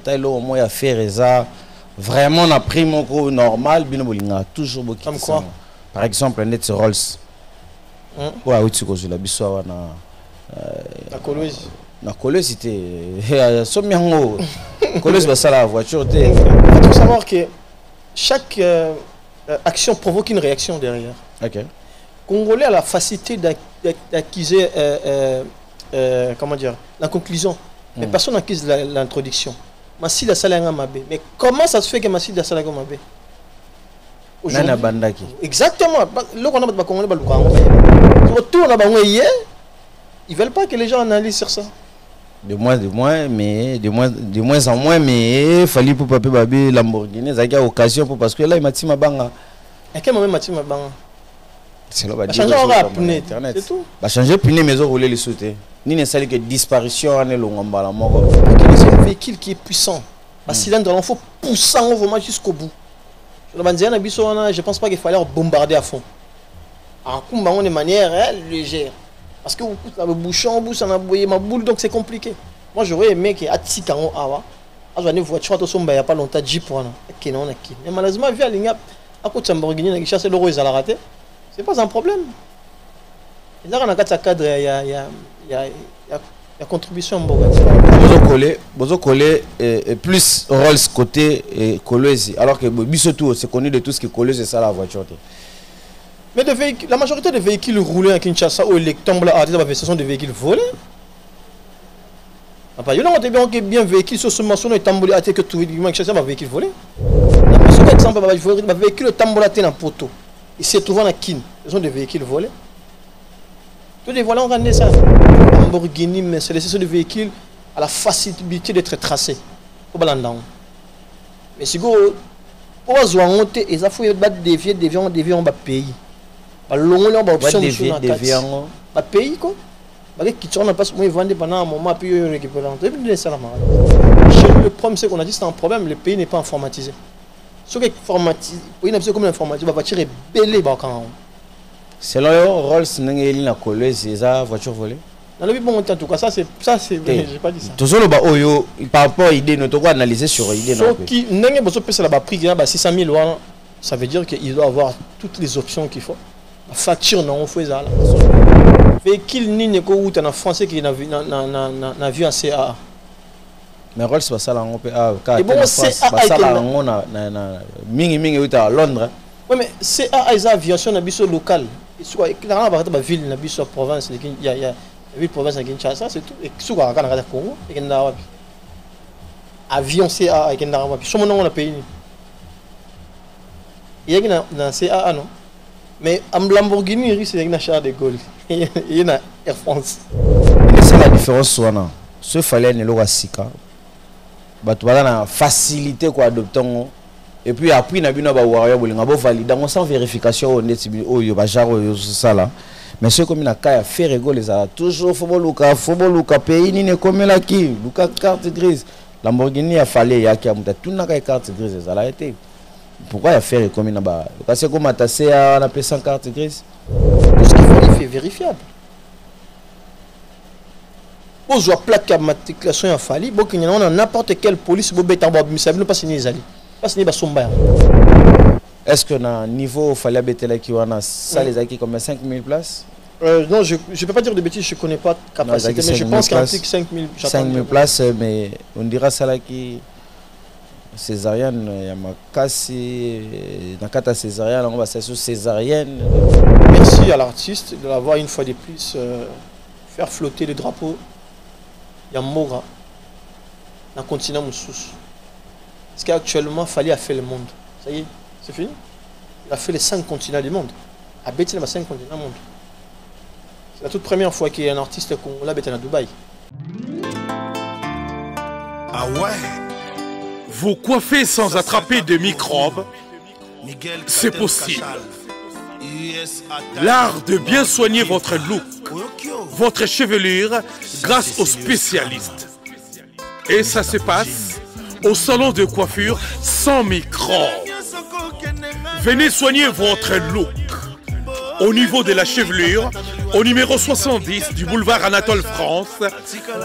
taille-lo, moi, à faire ça. Vraiment, on a pris mon cours normal, bien bolinga, toujours beaucoup. Comme quoi? Par exemple, un net Rolls. Ouais, oui, tu connais la bissoire La Coloise. La Coloise, c'était. Sommiango. Coloise, c'est ça la voiture. Il faut savoir que chaque action provoque une réaction derrière. Ok. Congolais a la facilité d'acquiser, comment dire, la conclusion. Mais personne n'acquise l'introduction. Massi a salanga mabé. Mais comment ça se fait que Massi a salanga mabé? Exactement. Là, on a pas Congolais, ils veulent pas que les gens analysent sur ça. De moins en moins, mais il fallait pour Papé Babi Lamborghini, ça a eu occasion pour parce que là il m'a dit ma banga. À quel moment il m'a dit ma banga? C'est là bah changer internet. C'est tout. Bah changer pneu mais rouler les sauter. Ni ne sait que disparition en est longue la mort. C'est un véhicule qui est puissant. Bah cylindre il faut pousser vraiment jusqu'au bout. Je pense pas qu'il fallait bombarder à fond. En coup, de manière légère. Parce que vous poussez le bouchon, vous en aboyez ma boule, donc c'est compliqué. Moi, j'aurais aimé qu'il y ait un awa. J'ai une voiture, il n'y a pas longtemps, Jeep. Mais malheureusement, vu à l'Ingap, à côté de Lamborghini, il a chassé l'euro, il a raté. C'est pas un problème. Et là, on a un cadre, il y a contribution. Vous collez plus Rolls côté Coloise. Alors que Bissotou, c'est connu de tout ce qui est Coloise, c'est ça la voiture. Mais la majorité des véhicules roulés à Kinshasa ou les tombes ce sont des véhicules volés. Il y a bien véhicule sur ce morceau et tambour à que tout Kinshasa va véhicule volé. Par exemple, un véhicule tambour à en poteau. Il se trouve en Kin. Ce sont des véhicules volés. Tous les volants ont ramené ça. Lamborghini, mais c'est des véhicules à la facilité d'être tracés. Mais si vous avez monter, il faut dévier en pays. Pays quoi. Pendant un moment puis le problème c'est qu'on a dit c'est un problème, le pays n'est pas informatisé. Ce qui est informatisé, il n'a pas comme l'informatique va tirer belé quand. Selon Rolls la Coloise, c'est ça voiture volée. Dans le bon en tout cas ça c'est j'ai pas dit ça. Toujours le ba oyo par rapport à idée notre quoi analyser sur idée non. Ce qui n'engage pas ce la prix 600 000 €, ça veut dire qu'il doit avoir toutes les options qu'il faut. La facture non fait ça. Véhicule ni ne ko en français qui n'a vu un CAA. Mais Rolls c'est ça là on peut et bon CAA on a mingi à Londres. Oui mais CAA is aviation na biso local. Soit clairement par exemple ville na biso province il y a ville province à Kinshasa c'est tout et sous à Canada Congo et Kenda avion CAA et Kenda wapi somo non na pays il y a dans CAA non mais am Lamborghini risque il y a Charles de Gaulle il y a Air France c'est la différence souvent ce fallait ne lo sika bato bana facilité quoi adopter et puis après na bino ba warrior bolinga bo valider sans vérification on est oyo ba jaro ça là. Mais ce comme il a qu'à faire rigoler ça toujours faut pays ni ne comme là qui Luka carte grise Lamborghini a fallu il y a qui a tout na carte grise ça l'a été pourquoi il a fait comme il bas parce que comme attaché on appelle ça carte grise tout ce qu'il faut il fait vérifiable pour jouer plaque matriculation a fallu bon qu'il y en a n'importe quelle police bo beta ba ça ne pas signer zali pas signer ba somba. Est-ce que dans niveau fallait bêter là qui on a ça les acquis comme 5000 places? Non, je ne peux pas dire de bêtises, je ne connais pas de capacité, mais je pense qu'un truc 5000 places, mais on dira ça là qui césarienne, il y a ma casse, dans le césarienne, on va sur césarienne. Merci à l'artiste de l'avoir une fois de plus faire flotter le drapeau. Il y a Mora, dans le continent Moussous. Parce qu'actuellement, il fallait faire le monde. Ça y est, c'est fini. Il a fait les 5 continents du monde. À Bétil, il a 5 continents du monde. C'est la toute première fois qu'il y a un artiste qu'on l'a bêté à Dubaï. Ah ouais? Vous coiffez sans attraper de microbes? C'est possible. L'art de bien soigner votre look, votre chevelure grâce aux spécialistes. Et ça se passe au salon de coiffure sans microbes. Venez soigner votre look. Au niveau de la chevelure, au numéro 70 du boulevard Anatole France,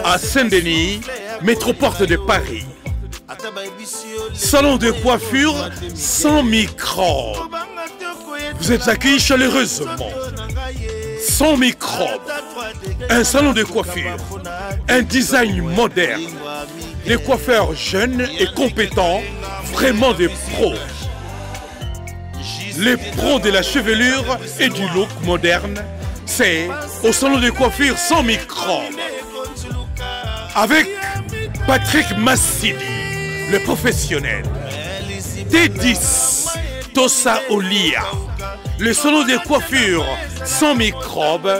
à Saint-Denis, métroporte de Paris. salon de coiffure sans microbes. Vous êtes accueillis chaleureusement, sans microbes. Un salon de coiffure, un design moderne, des coiffeurs jeunes et compétents, vraiment des pros. Les pros de la chevelure et du look moderne, c'est au salon de coiffure sans microbes. Avec Patrick Massidi, le professionnel. T10, Tosa Olia, le salon de coiffure sans microbes,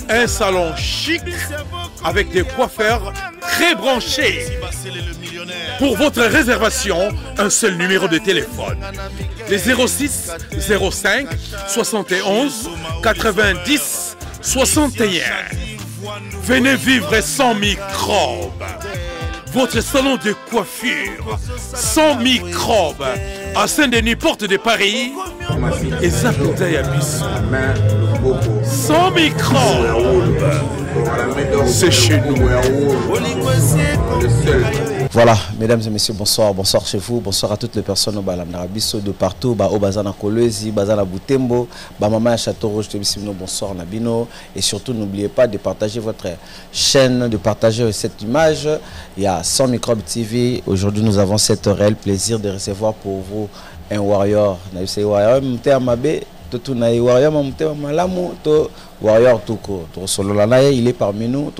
un salon chic avec des coiffeurs très branchés. Pour votre réservation, un seul numéro de téléphone. Les 06 05 71 90 61. Venez vivre sans microbes. Votre salon de coiffure sans microbes à Saint-Denis, porte de Paris et Zapitaï Abyss. Sans microbes, c'est chez nous. Voilà, mesdames et messieurs, bonsoir. Bonsoir chez vous, bonsoir à toutes les personnes au Balamnarabiso de partout, au Bazana Kolwezi, Bazana Boutembo, Maman à Château Rouge, bonsoir Nabino. Et surtout, n'oubliez pas de partager votre chaîne, de partager cette image. Il y a 100 microbes TV. Aujourd'hui, nous avons cet réel plaisir de recevoir pour vous un warrior. Warrior, il est parmi nous,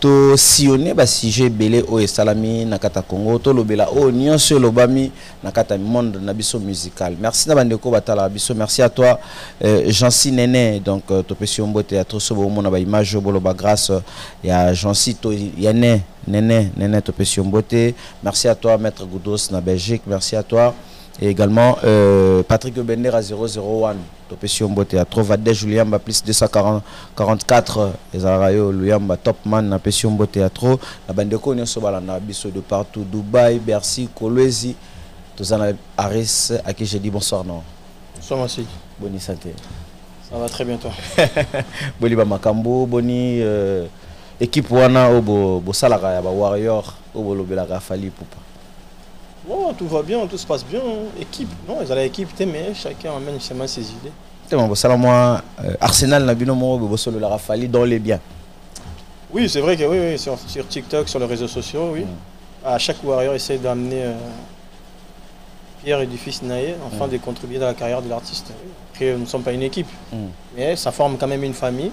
to sillonner ba sujet belé o salami nakata Congo to lobela o nyonso lobami nakata monde na biso musical. Merci na bandeko batala biso, merci à toi Jancy Nene, donc to pesi ombo théâtre so bo mona ba image bolo ba grâce ya Jancy to Yane Nene to pesi ombo te. Merci à toi Maître Goudos na Belgique, merci à toi. Et également Patrick Bender à 001 Topession Mbote à Trovade Juliamba plus 244 Ezarayo Luyamba Topman na Pession Mbote à Tro la bande de Konyo Sobalana biso de partout, Dubaï, Bercy, Kolwezi, Tozana Aris à qui j'ai dit bonsoir. Non bonsoir merci. Boni santé. Ça va très bien toi. Boni ba makambo boni équipe wana obo bosalaka ya ba warrior obo lobelaka fali poupa. Bon, tout va bien, tout se passe bien. Équipe, non, ils ont l'équipe, mais chacun amène ses idées. Moi, Arsenal n'a bien le Rafali dans les biens. Oui, c'est vrai que oui, sur TikTok, sur les réseaux sociaux, oui. À chaque warrior essaie d'amener pierre et du fils Naé, afin de contribuer dans la carrière de l'artiste. Après, nous ne sommes pas une équipe, mais ça forme quand même une famille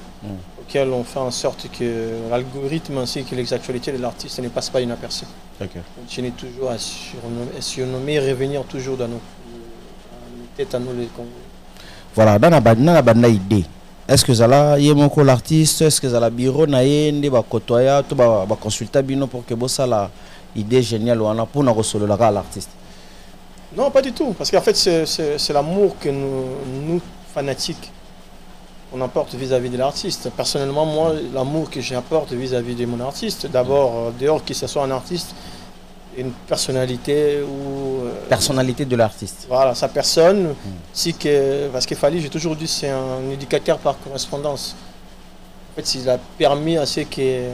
auquel on fait en sorte que l'algorithme ainsi que les actualités de l'artiste ne passent pas inaperçues. Okay. Continuer toujours à surnommer et revenir toujours dans nos têtes à nous les Congolais. Voilà, dans la bande idée. Est-ce que Zala y est l'artiste? Est-ce que Zala bureau naïe ndi ba kotoya to ba consulter bino pour que bossa la idée géniale ou pour na resolo la l'artiste? Non, pas du tout, parce qu'en fait c'est l'amour que nous fanatiques on apporte vis-à-vis de l'artiste. Personnellement, moi, l'amour que j'apporte vis-à-vis de mon artiste, d'abord, dehors qu'il soit un artiste, une personnalité ou... personnalité de l'artiste. Voilà, sa personne. Parce qu'il fallait, j'ai toujours dit, c'est un éducateur par correspondance. En fait, il a permis à ce que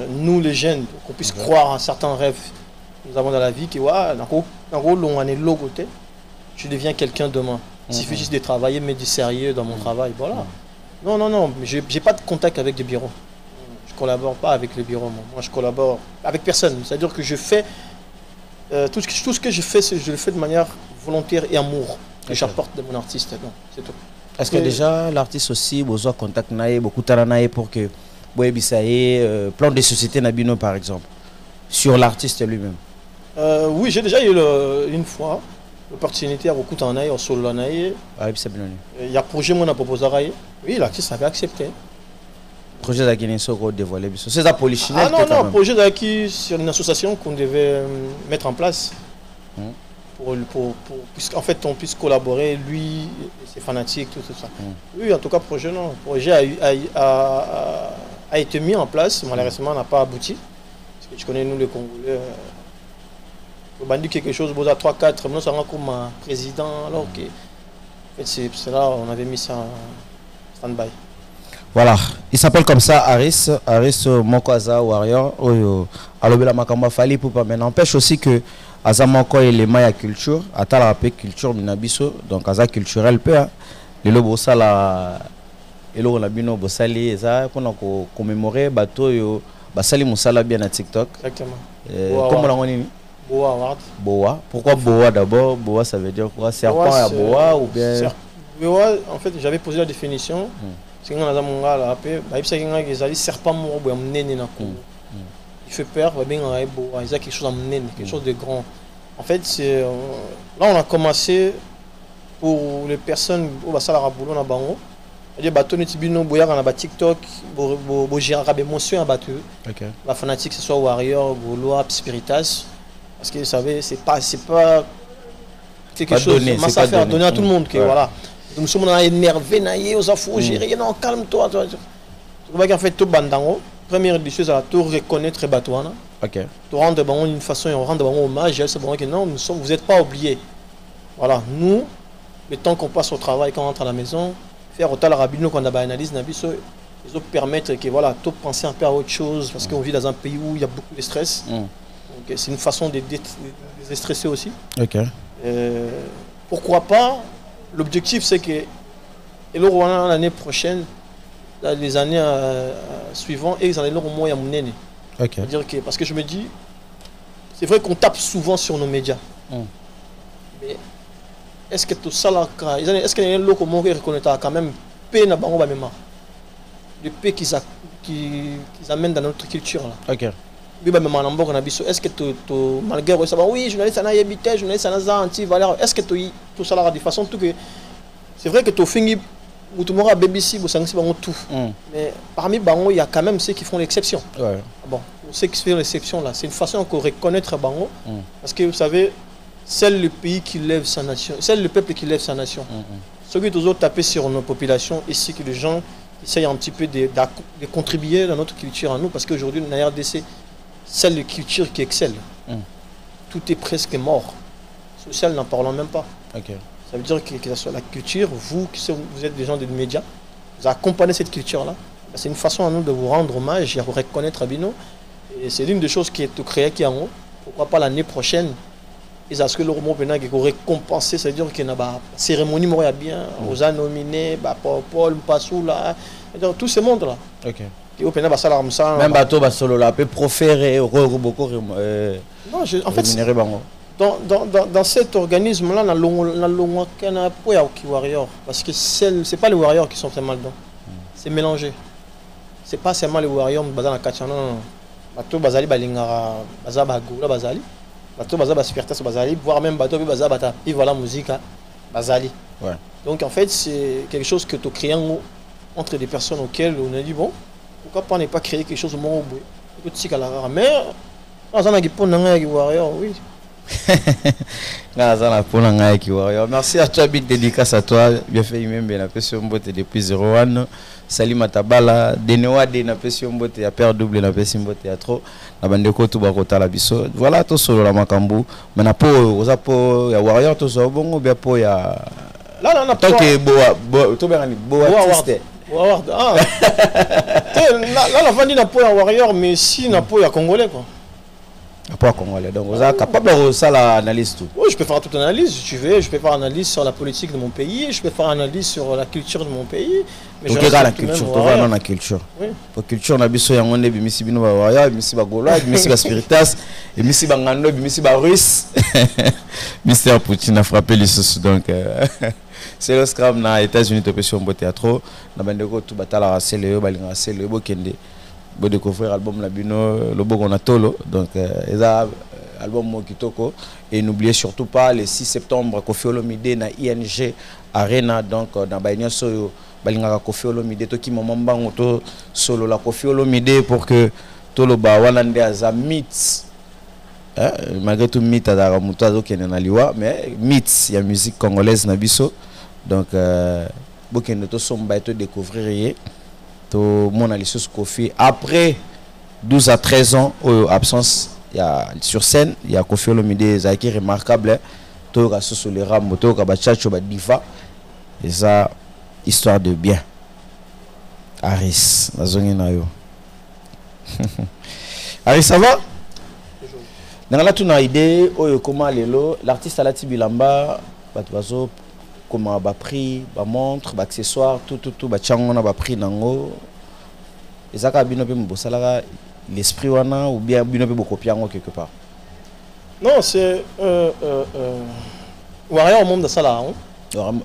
nous, les jeunes, qu'on puisse croire à certains rêves que nous avons dans la vie, que je deviens quelqu'un demain. Il suffit juste de travailler, mais du sérieux dans mon travail. Voilà. Non, je n'ai pas de contact avec des bureaux. Je ne collabore pas avec les bureaux. Moi, je collabore avec personne. C'est-à-dire que je fais tout ce que je fais, je le fais de manière volontaire et amour que j'apporte de mon artiste. C'est tout. Est-ce que déjà l'artiste aussi a besoin de contact beaucoup de pour que plan de société Nabino par exemple sur l'artiste lui-même? Oui, j'ai déjà eu une fois l'opportunité à beaucoup d'en aller au solo en aller. Il y a un projet qu'on a proposé à Raye. Oui, l'artiste avait accepté. Projet d'Aki Soko dévoilé. C'est ça polichinelle. Ah non, projet d'Aki sur une association qu'on devait mettre en place. En fait, on puisse collaborer, lui, ses fanatiques, tout ça. Oui, en tout cas, projet non. Le projet a été mis en place, malheureusement, n'a pas abouti. Parce que tu connais, nous, les Congolais. On a dit quelque chose, on a 3-4, nous sommes comme un président, alors que c'est là on avait mis ça en stand-by. Voilà, Il s'appelle comme ça Aris Mokoaza Warrior. Alobela Makamba Fali pour pas. Mais n'empêche aussi que Azamoko et les Maya culture, Atala Rapé culture Minabiso, donc Aza culturel peu. Les lobos la et là on a bien Bossali, ça pour commémorer bateau yo Basali Moussala bien à TikTok. Exactement. Comment on dit? Boa Award. Boa. Pourquoi Boa d'abord? Boa ça veut dire quoi? Serpent à Boa ou bien? Boa, en fait, j'avais posé la définition. C'est quand on a mon gars là, il serpent mort, il fait peur, il y a quelque chose à mener, quelque chose de grand. En fait, là on a commencé pour les personnes où va ça la boulot na bango. Il y a bateau netibino boya on a TikTok, bo gérer émotion à bateau. La fanatique que ce soit Warrior, Gaulois, Spiritas. Parce que vous savez, c'est pas quelque chose à faire donner à tout le monde que voilà. Nous sommes énervés, aux affaires, gérer, non, calme-toi. Tu vois qu'en fait tout bandango, première des choses à tout reconnaître et batouana. OK. Tu rendre bango d'une façon et on rend bango hommage, c'est bon que non, vous n'êtes pas oubliés. Voilà, nous le temps qu'on passe au travail, quand on rentre à la maison, faire autant la rabino qu'on a analyse nabiso, ils permettre que voilà, tout penser un peu à autre chose parce qu'on vit dans un pays où il y a beaucoup de stress. Donc c'est une façon de déstresser aussi. OK. Pourquoi pas? L'objectif c'est que l'année prochaine, les années suivantes, ils allaient au moins à mon aîné. C'est-à-dire que parce que je me dis, c'est vrai qu'on tape souvent sur nos médias. Mais est-ce que tout ça là, est-ce qu'il y a un loco qui reconnaît quand même paix na bango ba même le paix qu'ils amènent dans notre culture là. OK. Est-ce que malgré ça, oui, journaliste en a habité, journaliste en a anti-valeur, est-ce que tout ça là de façon tout que c'est vrai que tu fini ou tu m'auras BBC ou tout. Mais parmi bango, il y a quand même ceux qui font l'exception. Bon, ceux qui font l'exception là, c'est une façon de reconnaître bango parce que vous savez, c'est le pays qui lève sa nation, c'est le peuple qui lève sa nation. Ceux qui toujours taper sur nos populations ici que les gens essayent un petit peu de contribuer dans notre culture à nous parce qu'aujourd'hui la RDC c'est la culture qui excelle. Tout est presque mort. Social, n'en parlons même pas. Ça veut dire que ce soit la culture, vous êtes des gens des médias, vous accompagnez cette culture-là. C'est une façon à nous de vous rendre hommage et à vous reconnaître à Bino. Et c'est l'une des choses qui est créée qui est en haut. Pourquoi pas l'année prochaine? Et est-ce que le roman pénal est récompensé, ça veut dire qu'il y a une cérémonie moria bien, aux a nominé, Paul, Passou, là, tous ces mondes-là. Même bateau va solo là peut proférer beaucoup en fait dans cet organisme là warrior parce que c'est pas les warriors qui sont fait mal dedans, c'est mélangé, c'est pas seulement les warriors dans la kacha, non bateau bazali balingara bazaba goula bazali bateau bazaba spiritas bazali voire même bateau bazaba ta et voilà musique bazali. Donc en fait c'est quelque chose que tu crées entre des personnes auxquelles on a dit bon, pourquoi pas ne pas créer quelque chose au moment où tu sais la mais on a qui pour warrior oui. Merci à toi, big dédicace à toi, bien fait même bien apprécié mbote depuis 01 Salim Atabala Denewa de n'apprécié mbote à père double n'apprécié mbote à trop na bandeko tout bakota la biso voilà tout solo la makambu mais na po ozapo ya warrior tout so bongo bien po ya là na tant que boa to bien ni boa artiste Warrior là la vandi na po ya warrior mais si na po ya congolais quoi. Pas congolais. Donc, vous êtes capable de faire l'analyse tout. Oui, je peux faire toute l'analyse si tu veux. Je peux faire l'analyse sur la politique de mon pays. Je peux faire l'analyse sur la culture de mon pays. Mais je regarde la culture. Tu vois, non, la culture. Oui. Pour culture, on a besoin de monde, bimisi bino bawaya, bimisi bagolois, bimisi baspiritas, bimisi bangando, bimisi barus. Mister Poutine a frappé les sous. Donc, c'est le scram dans les États-Unis. Tu peux sur un beau théâtre. Na bandeko tout batala c'est le balinga c'est le bokende. Vous découvrir l'album Labino, le beau qu'on a tolo, donc album Mokitoko. Et n'oubliez surtout pas le 6 septembre, Kofi Olomide na ING Arena, donc dans Baïnia Soyo, Balinga Kofi Olomide, Toki Momamba, to solo la Kofi Olomide pour que Tolo ba Walande aza mythe. Malgré tout mythe à Daramuta qui est dans Liwa, mais mythe, il y a musique congolaise Nabiso. Donc, beaucoup de choses sont découvrir. Mon analyse Kofi après 12 à 13 ans absence il y a sur scène il y a Kofi Olomide qui est remarquable tout cas sur les rames tout cas bachacho ba diva et ça histoire de bien Aris, nazongi na yo. Aris, ça va? Nangala tu na idée oyo comment lelo l'artiste alati bilamba batu bazo comment ba prix ba montre ba accessoire tout ba chango na ba prix nango ezaka bino pe mbosala l'esprit wana ou bien bino pe bokopiango quelque part. Non, c'est Warrior au monde de Salahan.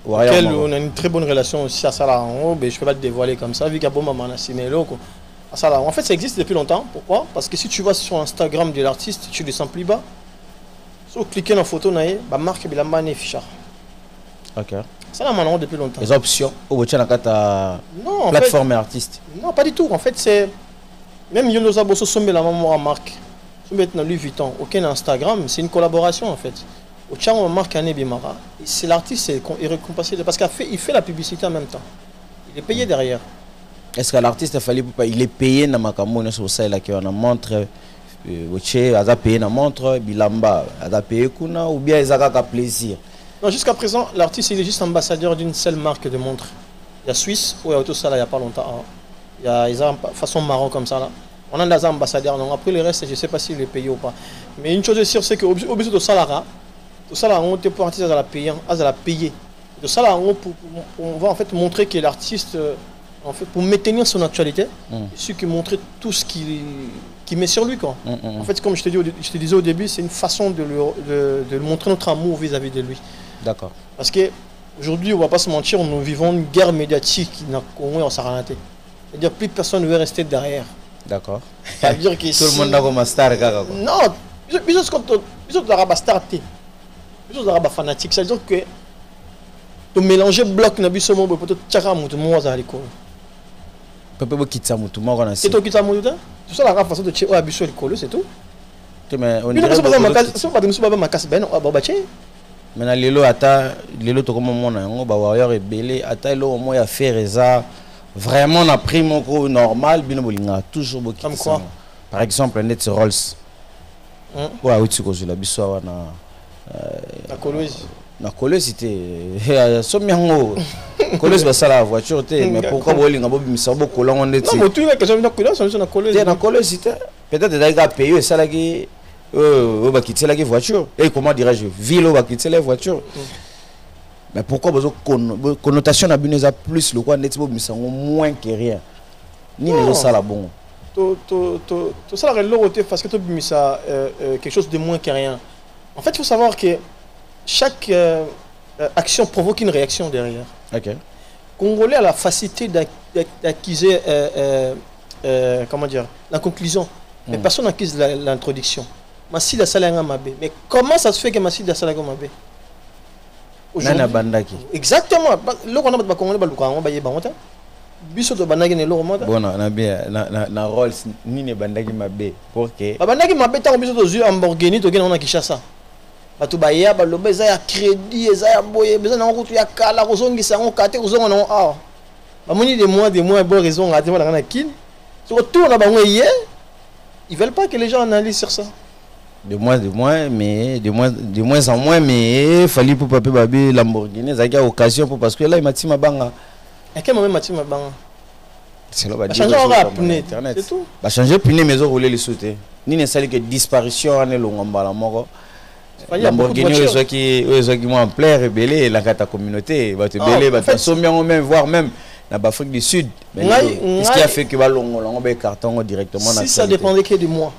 On a une très bonne relation aussi à Salahan, mais je peux pas te dévoiler comme ça vu qu'il y a bon maman à Salahan. En fait, ça existe depuis longtemps. Pourquoi? Parce que si tu vas sur Instagram de l'artiste, tu descends plus bas. Si tu cliques dans la photo, bah marque bilamba ne fichard. OK. Ça là maintenant depuis longtemps. Les options au tient ta plateforme artiste. Non, pas du tout. En fait, c'est même Yonoza Bosso sommet la maman marque. Maintenant Louis Vuitton, aucun Instagram, c'est une collaboration en fait. Au tient on marque Ané Bimara. C'est l'artiste est récompensé parce qu'il fait la publicité en même temps. Il est payé derrière. Est-ce que l'artiste a fallu il est payé dans makamone sur ça là qui on a montre Oche a payé na montre bilamba a payé kuna ou bien ils a plaisir. Non, jusqu'à présent l'artiste il est juste ambassadeur d'une seule marque de montre. Il y a Suisse ou il y a tout ça là il y a pas longtemps. Il y a façon marron comme ça là. On a des ambassadeurs, donc après le reste, je ne sais pas s'il est payé ou pas. Mais une chose est sûre, c'est qu'au besoin de salaire, tout ça là, on est pour artiste à la payer. De ça là, on va en fait montrer que l'artiste, en fait, pour maintenir son actualité, il suffit qu'il montre tout ce qu'il met sur lui quoi. En fait, comme je te disais au début, c'est une façon de montrer notre amour vis-à-vis de lui. D'accord. Parce que aujourd'hui, on ne va pas se mentir, nous vivons une guerre médiatique en Saranaté. C'est-à-dire plus personne ne veut rester derrière. D'accord. Ça veut dire que tout le monde a comme star. Non, bisous de la star, bisous de la fanatique. Ça veut dire que tu mélanger bloc na biso mo peut tchaka mutu mo za liko. Pepe bo kitsa mutu mo na si. C'est toi qui t'a mutu ta? Tout ça la façon de tché o abiso liko, c'est tout. Mais on dirait pas ma casse ben ba ba tché. Mais na lelo ata lelo to comme mona ngo ba warrior ebele ata lo mo ya faire ça. Vraiment, on a pris mon cours normal, bien bolinga toujours beaucoup. Comme quoi? Par exemple, net Rolls. Ouais, oui, tu connais la bissoa na. La Colosse. La Colosse c'était. Somiango. Colosse va ça la voiture, mais pourquoi bolinga bobi misabo colon on est. Non, mais tu vois que j'aime la Colosse, on a Colosse. La Colosse c'était. Peut-être d'ailleurs payer ça là qui. Va quitter la voiture. Et comment dirais-je? Ville va quitter la voiture. Mais pourquoi besoin connotation d'abuneza plus le quoi net moins que rien ni les ça là bon tout ça la l'autre parce que tu mis ça quelque chose de moins que rien. En fait il faut savoir que chaque action provoque une réaction derrière. OK. Congolais a la facilité d'acquiser comment dire la conclusion mais personne n'acquise l'introduction. Massi la salanga mabé. Mais comment ça se fait que Massi la salanga mabé? Exactement. Là on a pas congolais baluka on ba yeba mota. Biso to bandaki ne lo mota. Bon na bien na Rolls ni ne bandaki mabe pour que bandaki mabe ta biso to zu Lamborghini to gena na Kinshasa. Batu ba ya ba lobe za ya crédit eza ya boye besoin na ko ya kala ko zongisa ngo kate ko zonga na ah. Ba moni des mois bon raison ngate na kin. Sur tout na ba ngoye. Ils veulent pas que les gens analysent sur ça. De moins en moins, mais il fallait pour paper babi Lamborghini, ça a eu occasion pour parce que là il m'a dit ma banga. Et quel moment m'a dit ma banga? C'est là va changer internet. C'est tout. Bah changer pneu mais rouler les sauter. Ni ne sait que disparition en longue la mort. Lamborghini ils qui en plein rebellé la cata communauté, va te belé, va te sommer même voir même dans l'Afrique du Sud. Mais qu'est-ce qui a fait que va on va carton directement dans. Si ça dépendait que de moi.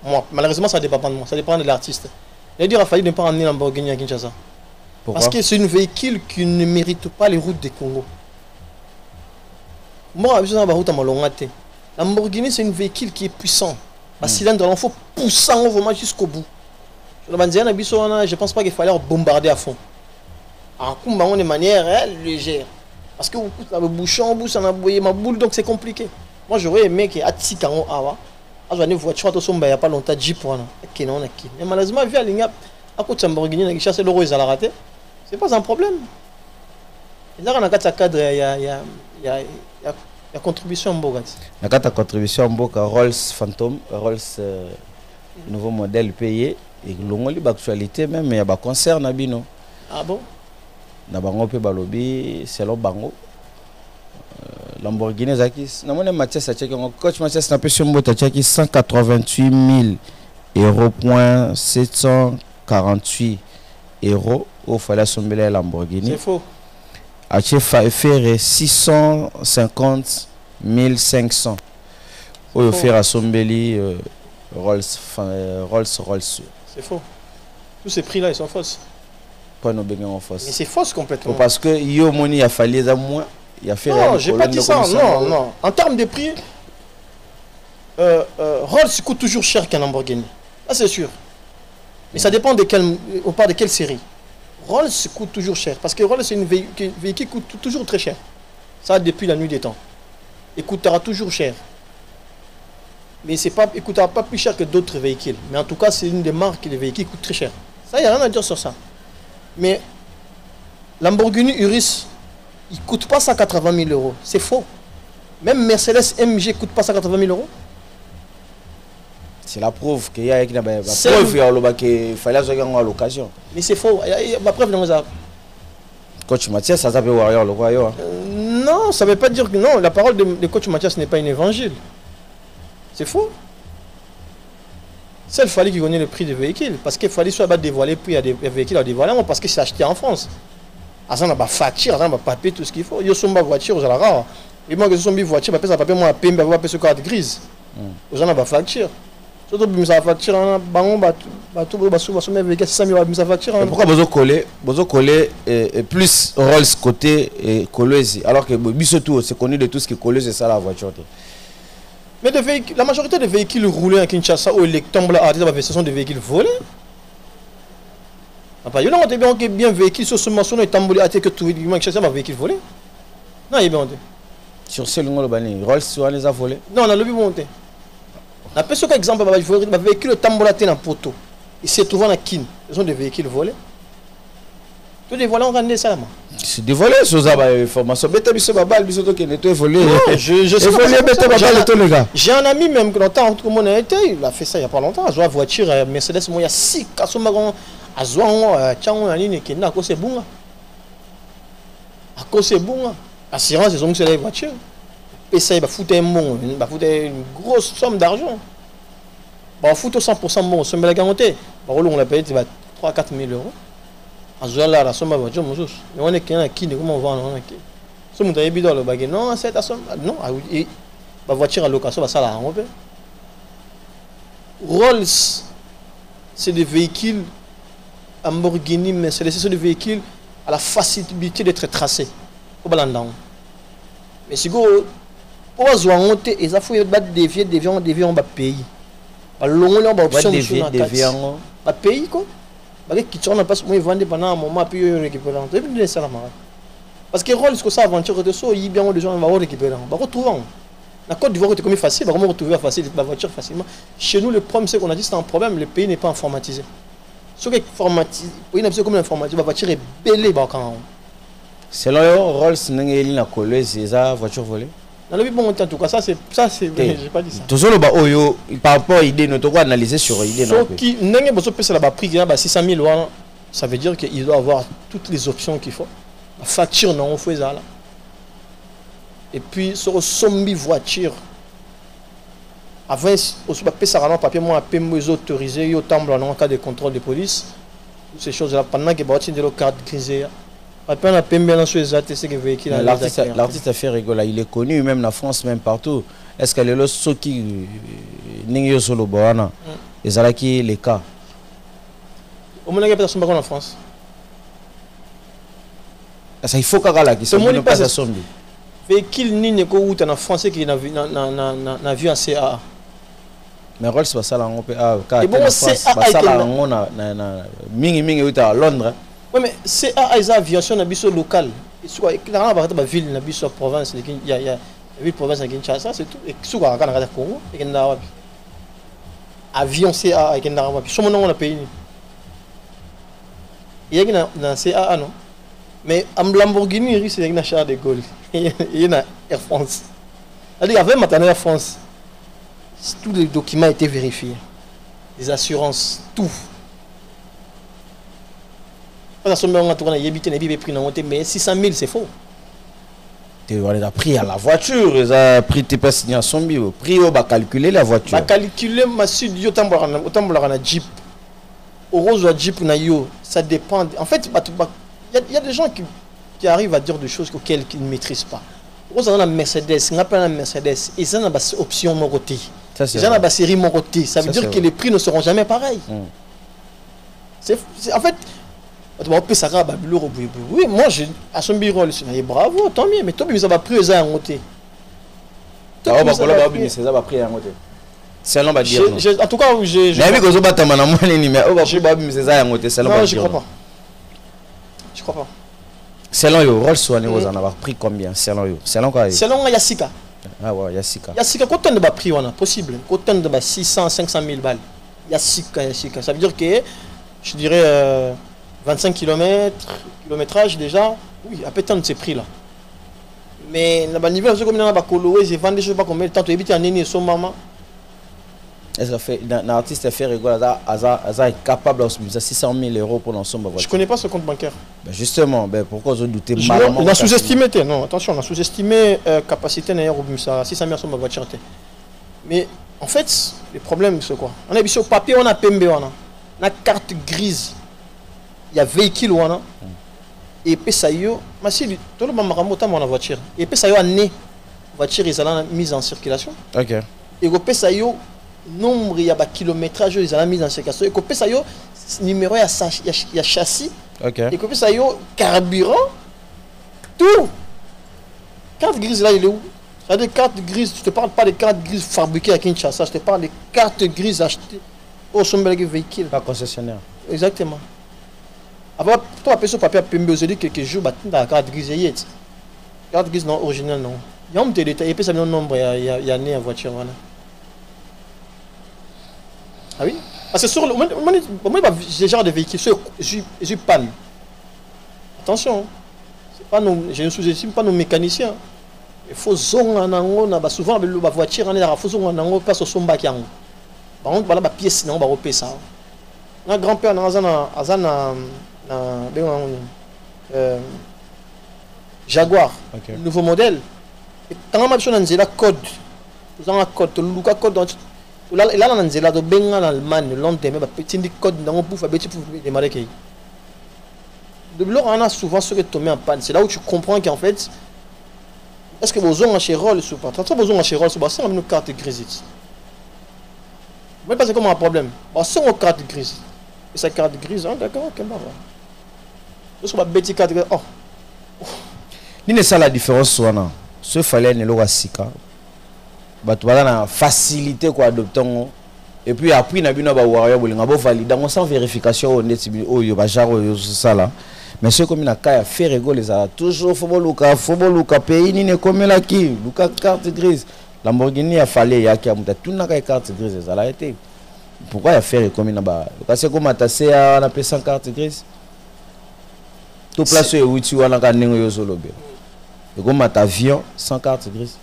Moi, malheureusement, ça ne dépend pas de moi, ça dépend de l'artiste. Il a fallu ne pas emmener Lamborghini à Kinshasa. Pourquoi? Parce que c'est une véhicule qui ne mérite pas les routes du Congo. Moi, je suis dans la route à Malongate. Lamborghini, c'est une véhicule qui est puissant. Parce qu'il faut pousser vraiment jusqu'au bout. Je ne pense pas qu'il fallait bombarder à fond. En coup, de manière légère. Parce que vous poussez le bouchon, vous avez ma boule, donc c'est compliqué. Moi, j'aurais aimé qu'il y ait Atikano Awa. Une voiture il n'y a pas longtemps Jeep mais malheureusement vu à l'Inga à côté de Lamborghini qui chasse l'euro ils ont raté c'est pas un problème et là on a quatre cadre il y a contribution en boga la carte contribution en boga Rolls Phantom Rolls nouveau modèle payé et l'ongoli actualité même il y a pas concert na bino ah bon na bango pe balobi selon bango Lamborghini Zakis. Non, mon Mathias a checké. Coach Mathias n'a pas sur mot a checké 188 000 euros point 748 euros au fallait sombrer Lamborghini. C'est faux. A faire 650 500 au faire à sombrer Rolls. C'est faux. Tous ces prix-là, ils sont fausses. Pas nos béguins en fausse. Mais c'est fausse complètement. Parce que yo money a fallu à moins. Non, j'ai pas dit ça. Non, non. En termes de prix, Rolls coûte toujours cher qu'un Lamborghini. Ça, c'est sûr. Mais ça dépend de quelle, on parle de quelle série. Rolls coûte toujours cher. Parce que Rolls, c'est une véhicule qui coûte toujours très cher. Ça, depuis la nuit des temps. Il coûtera toujours cher. Mais il ne coûtera pas plus cher que d'autres véhicules. Mais en tout cas, c'est une des marques des véhicules qui coûte très cher. Ça, il n'y a rien à dire sur ça. Mais Lamborghini Urus, il ne coûte pas 180 000 euros. C'est faux. Même Mercedes MG ne coûte pas 180 000 euros. C'est la preuve qu'il y a une preuve qu'il fallait avoir l'occasion. Mais c'est faux. Il y a la preuve dans ça. Coach Mathias, ça s'appelle Warrior, le royaume. Non, ça ne veut pas dire que non. La parole de coach Mathias n'est pas un évangile. C'est faux. Il fallait qu'il connaisse le prix des véhicules. Parce qu'il fallait soit dévoiler le prix des véhicules à dévoiler parce que c'est acheté en France. Ça n'a pas facture, ça n'a pas papier, tout ce qu'il faut. Il y a une voiture, j'ai la rare. Et moi, que ce sont des voitures, je papier, moi, je vais payer ce carte grise. Ils n'ont pas facture. Surtout que ça facture, pourquoi vous collez plus Rolls côté colleuse alors que Bissotou, c'est connu de tout ce qui est colleuse, c'est ça la voiture. Mais la majorité des véhicules roulés à Kinshasa ou les tombes ce sont des véhicules volés. Il y a bien véhicule sur ce morceau et tamboulé à que tout le véhicule volé. Non, il est bien. Sur ce Rolls, on les a volés. Non, on a le monté. La personne qui exemple, le véhicule tamboulaté dans poteau. Il se trouve en Kin. Ce sont des véhicules volés. Tous les volés, on rend ça là. C'est des volés, c'est ça, information. Mais tu es volé. J'ai un ami même que longtemps, tout le monde a été, il a fait ça il n'y a pas longtemps. Il a une voiture Mercedes, il y a 6 cassos marrons. À Zouan, Tchang, à Nini, qui est à cause de bon. À cause de bon. Assurance, ils ont la voiture. Et ça, il va foutre un bon, il va foutre une grosse somme d'argent. Il va foutre 100% bon, somme de la garantie. On l'a payé 3 à 4 000 euros. À Zouan, là, la somme de la voiture, mais on est qui, comment on va en qui. Si on a bidon le baguette, non, c'est la somme. Non, la voiture à location, va ça la rembourser. Rolls, c'est des véhicules. Lamborghini, mais c'est des véhicules à la facilité d'être tracés. Mais si vous avez un honte, ils ont battre des vies en bas pays. Long on a option de pays quoi. Qui tourne pas moi vendre pendant un moment puis récupérer. Parce que rôle ce que ça aventure de ça, il y a bien des gens va récupérer. Va retrouver. La Côte d'Ivoire est comme facile, va retrouver facile la voiture facilement. Chez nous le problème c'est qu'on a dit c'est un problème, le pays n'est pas informatisé. Ce qui est informatisé, il y a comme informatisé, la voiture est belle. Selon Rolls, il a collé ces voitures volées. Dans le bon en tout cas, ça c'est j'ai pas dit ça. Toujours le baoyo, par rapport à l'idée, nous devons analyser sur l'idée. Ce qui n'est pas besoin de prix, 600 000 euros, ça veut dire qu'il doit avoir toutes les options qu'il faut. La facture, non, on fait ça là. Et puis, sur une voiture, avant, on se passe ça papier, moi, à les autorisé, au temple en cas de contrôle de police. Ces choses-là, pendant que les de carte grisée. Après, on a payé bien sur les ATC que véhicule. L'artiste a fait rigoler, il est connu, même en France, même partout. Est-ce qu'elle est là, ceux qui n'ont sur le boana, et ça là qui est les cas. Au moins, il y a personne en France. Ça, il faut qu'à la qui sont pas à sombi. Véhicule ni ne ko en français qui n'a vu en CAA. Mais Rolls c'est ça là on peut et bon c'est ça là on a mingi à Londres. Oui mais c'est aviation na biso local. Soit clairement par exemple ville na biso province il y a ville province à Kinshasa c'est tout et soit quand on a Congo et qu'on avion CAA et qu'on a wapi. Somo on a pays. Il y a dans CAA non. Mais en Lamborghini c'est une Charles de Gaulle. Il y a Air France. Il y avait maintenant Air France. Tous les documents étaient vérifiés. Les assurances, tout. Mais 600 000 c'est faux. que on a pris à la voiture, ils ont pris tes signé à son bio, pris au bas calculer la voiture. Ba calculer ma sud yo autant na Jeep. Au rose ou Jeep na yo, ça dépend. En fait, il y a des gens qui arrivent à dire des choses auxquelles ils ne maîtrisent pas. Rose on a Mercedes, on appelle la Mercedes et ça n'a pas option mon côté. Ça c'est la série mon côté, ça veut dire que les prix ne seront jamais pareils. C'est en fait oui, moi je à son bureau bravo, tant mieux, mais toi ça va pris ça en côté. C'est l'homme va dire. En tout cas, je crois pas. Je crois pas. Selon yo, Rolls-Royce vous en avoir pris combien? Selon quoi? Selon Yassika. Ah ouais, Yassika. Yassika, quand on a pris, on a possible. Quand on a 600, 500 000 balles. Yassika. Ça veut dire que, je dirais, 25 km, kilométrage déjà. Oui, à peu près de ces prix-là. Mais, le niveau, c'est comme on a Coloé, j'ai vendu, je ne sais pas combien de temps, tu évites un aîné son maman. Est-ce qu'un artiste fait rigolo, est capable de 600 000 euros pour l'ensemble de voiture? Je ne connais pas ce compte bancaire. Ben justement, pourquoi vous doutez mal? On a sous-estimé, non, attention, on a sous-estimé capacité d'ailleurs 600 000 de voiture. Mais en fait, le problème c'est quoi? On a vu sur papier, on a PMB, on a carte grise, il y a véhicule, on a. Et puis ça y est, tout le monde m'a la voiture. Et puis ça y est, année, voiture est mise en circulation. Ok. Et puis ça y est, nombre il y a kilométrage ils ont mis en circulation et que ça yo numéro il y a châssis et que ça yo carburant tout carte grise là il est où? Ça des cartes grises, je te parle pas des cartes grises fabriquées à Kinshasa, je te parle des cartes grises achetées au sommet de véhicule pas concessionnaire. Exactement. Avant toi après ce papier PMB vous dit quelques jours dans la carte grise y est carte grise non originale non il y a un petit détail et puis ça le nombre il y a né en voiture voilà. Ah oui? Parce que sur le moi, j'ai genre de véhicules, j'ai panne. Attention, je ne sous-estime pas nos mécaniciens. Il faut souvent la voiture, on est dans la on passe au son bac. Par contre, voilà la pièce, on va repayer ça. Mon grand-père, Jaguar, nouveau modèle. Et quand on a la code, vous avez un code, le code. Là, on a des en Allemagne, le lendemain, petit code dans un pouf, petit pouf, démarrer. De l'or, on a souvent ce qui est tombé en panne. C'est là où tu comprends qu'en fait, est-ce que vous avez un chéron ou pas? Quand vous avez un chéron, c'est une carte grise. Vous voyez, c'est comme un problème. C'est une carte grise. Et cette carte grise, d'accord, ok, bah voilà. C'est une petite carte grise. Oh. Il n'est pas la différence, ce fallait ne l'aura sika. Tu as la facilité quoi adopter et puis après na bino ba warrior bolinga bo valider sans vérification on est yo ba jaro ça là mais ce comme na ka faire rigolo les a toujours faut luka pays ni ne comme la qui luka carte grise Lamborghini a fallu ya ki amuta tout na ka carte grise ça l'a été pourquoi ya faire comme na ba parce que comme atasser on appelle sans carte grise tout place où tu wana ka ningo yo solo be et comme avion sans carte grise.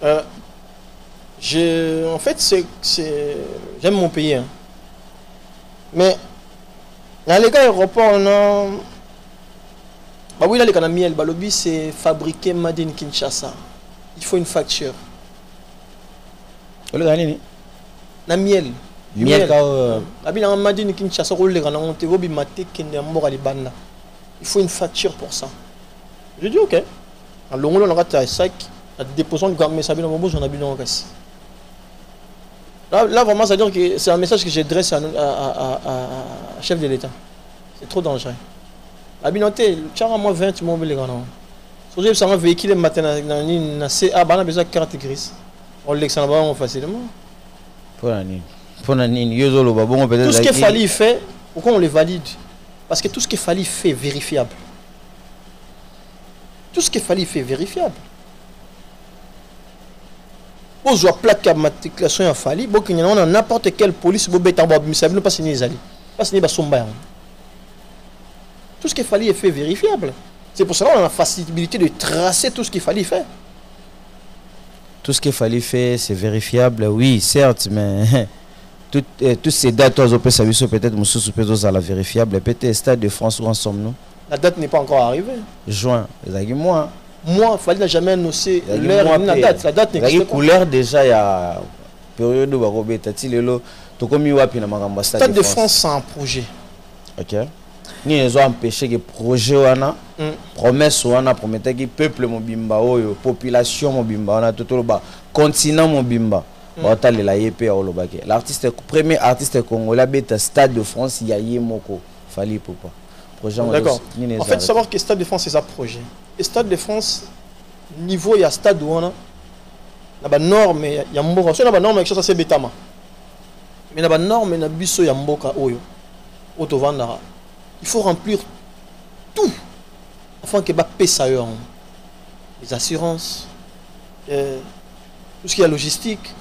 En fait, j'aime mon pays. Hein. Mais dans les cas aéroports, on a. Bah oui, là, les canaux miel, bah, le but c'est fabriqué Made in Kinshasa. Il faut une facture. Le gagné na miel. Miel ka. Abi na Made in Kinshasa, on le gana on te vobi maté kende mort ali banda. Il faut une facture pour ça. Je dis ok. Alors on a raté sac. Déposant le gamme Sabine Mobo, j'en ai bien en casse. Là, vraiment, ça veut dire que c'est un message que j'adresse à chef de l'État. C'est trop dangereux. La binauté, tu as moi 20, tu m'as oublié les gars. Si vous avez un véhicule le matin, on a besoin de carte grise. On l'exemple facilement. Pour la tout ce qu'il fallait faire, pourquoi on le valide? Parce que tout ce qu'il fallait faire est vérifiable. Tout ce qu'il fallait faire est vérifiable. Pour jouer plaque matriculation en fali, bon qu'il y en a n'importe quelle police, bon bête en bas, mais ça ne pas signer les alliés, pas signer bas son bain. Tout ce qu'il fallait est fait vérifiable. C'est pour cela qu'on a la facilité de tracer tout ce qu'il fallait faire. Tout ce qu'il fallait faire, c'est vérifiable, oui, certes, mais toutes ces dates, peut-être, nous sommes à la vérifiable, peut-être, Stade de France, où en sommes-nous? La date n'est pas encore arrivée. Juin, les mois. Moi, il fallait jamais annoncer l'heure ni la date. La date n'existe pas. Couleur déjà, il y a période où Barobé Tatilelo, tout comme il y a un Stade de France, c'est un projet. Ok. Ni ils ont empêché que projet wana, promesse wana, promettait que peuple mobimba, population mobimba, on a tout le bas, continent mobimba. L'artiste premier artiste congolais bête Stade de France, il y a Yemoko, fallait pour pas. D'accord. En fait, savoir que Stade de France c'est un projet. Et Stade de France, niveau il y a Stade où on a, la norme, il y a Mboka. Sur la norme, ça c'est Betama. Mais la norme, il y a Bisso, il y a Mboka, Oyo, Otovandara. Il faut remplir tout afin que payer ça les assurances, tout ce qui est logistique.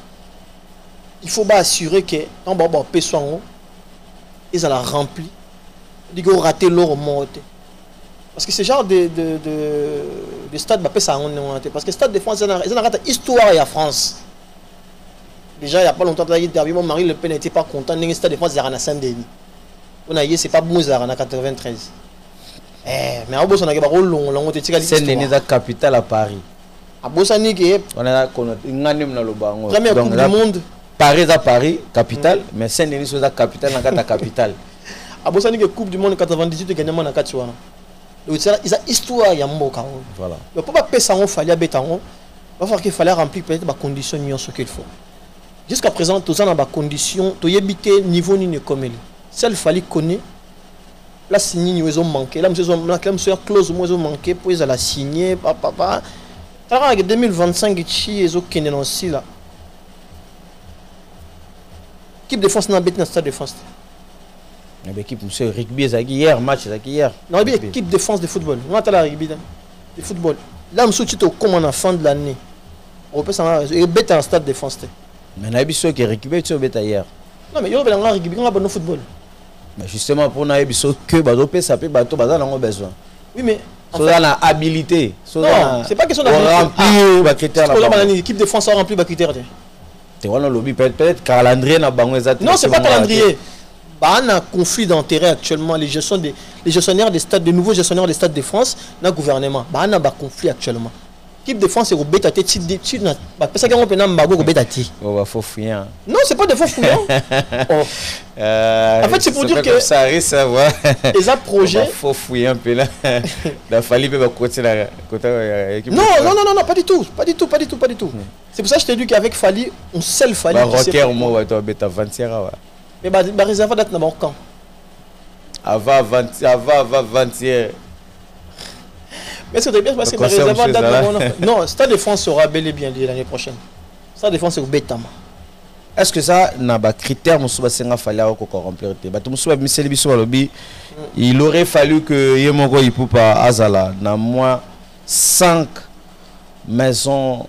Il faut assurer que quand on paye ça, ils ont rempli. Ils vont rater leur mort. Parce que ce genre de stade, ça parce que le Stade de France, ils ont raté l'histoire de la France. Déjà, il n'y a pas longtemps, mon mari Le Pen n'était pas content. Le Stade de France, il y a Saint-Denis. C'est pas bon, il y a 93. Mais à Bosso, on a long. Saint-Denis est la capitale à Paris. À Bosso, on a la Coupe du Monde. Paris est à Paris, capitale, mais Saint-Denis est la capitale, la capitale. À Bosso, on a la Coupe du Monde 98 et gagnement dans 4 jours. Donc, il y a une histoire, il y a un Voilà. Mais pour ne pas payer ça, il fallait il va falloir qu'il fallait remplir peut-être les conditions ce qu'il faut. Jusqu'à présent, tout ça dans les conditions, tu y habiter niveau ni comme il. Celle il fallait connaître. La signer, ils ont manqué. Là, monsieur, la clause, ils ont manqué pour la signer. Papa. En 2025, ils ont qu'un aussi là. L'équipe de France n'a pas été Stade de France. L'équipe monsieur rugby c'est hier match c'est hier. Non, l'équipe de France de football. On a la rugby de football. Là, monsieur tu comme à la fin de l'année. On peut ça et bête en Stade de France. Mais na biso qui récupère tu bête hier. Non mais yo ben en rugby on a bon football. Mais justement pour na biso que bato pe ça peut bato bazan ont besoin. Oui mais so dans la habilité. Non, c'est pas question d'habilité. Remplir ba critères là. L'équipe de France a rempli ba critères. Tu vois le lobby peut-être calendrier na bango exactement. Non, c'est pas calendrier. Il y a un conflit d'intérêt actuellement, les gestionnaires des stades, de nouveaux gestionnaires des stades de France, dans le gouvernement. Il y a un conflit actuellement. L'équipe de France est au bêta. C'est ça qu'on peut dire au bêta. Oh, faux fouillant. Non, c'est pas des faux fouillants. En fait, c'est pour dire que ça risque à voir. Les projets. Faux fouillant un peu là. Il fallait pas côté la Non, pas du tout. C'est pour ça que je t'ai dit qu'avec Fali, on sait le Fali. Rocker moi ouais toi bêta 20 ans. Mais bah réserve date dans quand avant 20 hier. Mais c'est bien parce que la réserve date non, Stade de France sera bel et bien lié l'année prochaine. Stade de France c'est au Betama. Est-ce que ça n'a pas critère musuba senga fallait encore remplir te bato musuba miseli biso balobi il aurait fallu que yemoko ipupa azala na moins 5 maisons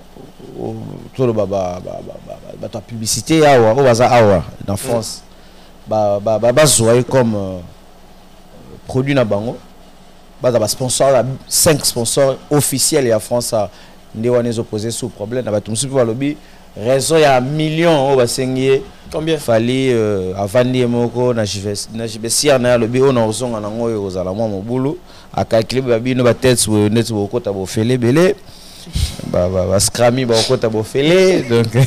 tout le baba ta publicité awa au baza awa en France. Zoé comme produit na bango sponsor 5 sponsors officiels et en France ndé wana opposé sous problème na bato musubi balobi raison ya million o basengi combien fallait avandi moko na JVC na lobi on ozonga na ngoyo kozala mwa mobulu akakile babino ba tête net bokota bo fele belé ba scrami ba okota bo fele donc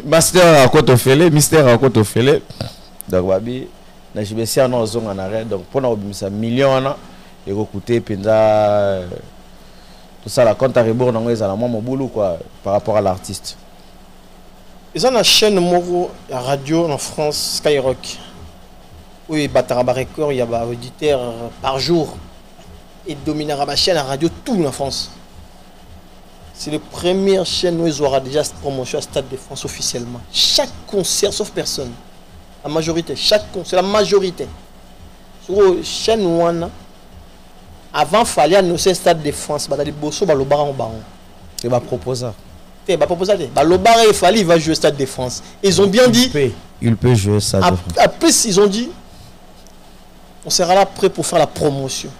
master à côté fele mystère à côté fele donc babi na JVC na ozonga na re donc pour na obimisa million na et coûter penza tout ça la compte à rebours dans les alamans mon boulot quoi par rapport à l'artiste. Ils ont une chaîne Moro radio en France Skyrock. Oui, Bataraba Record, il y a un auditeur par jour et dominera ma chaîne à radio tout en France. C'est la première chaîne où ils auront déjà cette promotion à Stade de France officiellement. Chaque concert sauf personne. La majorité, chaque concert, c'est la majorité. Sur la chaîne Wana. Avant, il fallait annoncer le Stade de France. Il c'est ma proposal. Il va jouer le Stade de France. Ils ont bien dit. Il peut jouer le Stade de France. Après, ils ont dit on sera là prêt pour faire la promotion.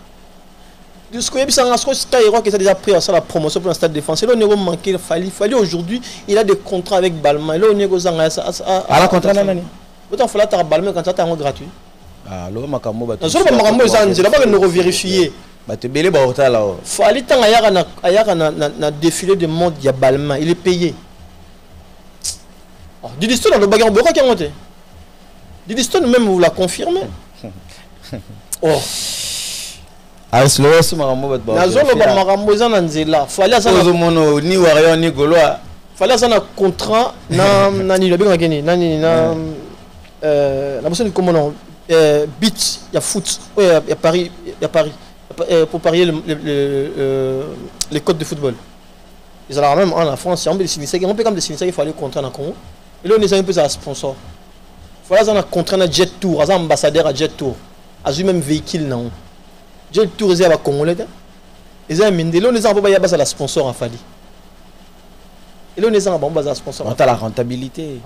Skyrock est déjà prêt à faire la promotion pour le Stade de France. Et là, on a manqué. Il fallait aujourd'hui, il a des contrats avec Balmain. Et là, on a à la contrat, il faut faire Balmain quand tu as un gratuit. Ah, le makambo ba. Nazo ba makambo za nzela ba no vérifier. Ba te belé ba hota là. Fali tant ayaka na défilé de mode ya Balmain, il est payé. Oh, Didiston dans le bagarre boka qui a monté. Didiston même vous la confirmez. Oh. Ah, c'est le aussi makambo ba. Nazo ba makambo za nzela. Fali za mono ni warion ni goloa. Fali za na contrat na ni le benga keni nani na la personne comment non beat il y a foot il y a Paris pour parier les codes de football. Ils ont même en France on peut signer ça on peut comme signer ça il fallait contrat dans Congo et là on est un peu ça sponsor. Voilà ça un contrat na Jet Tour as ambassadeur à Jet Tour as même véhicule non Jet Tour ils à Congolais ils ont mis là on est en pas y a base la sponsor en Fali et là on est en base la sponsor on a la rentabilité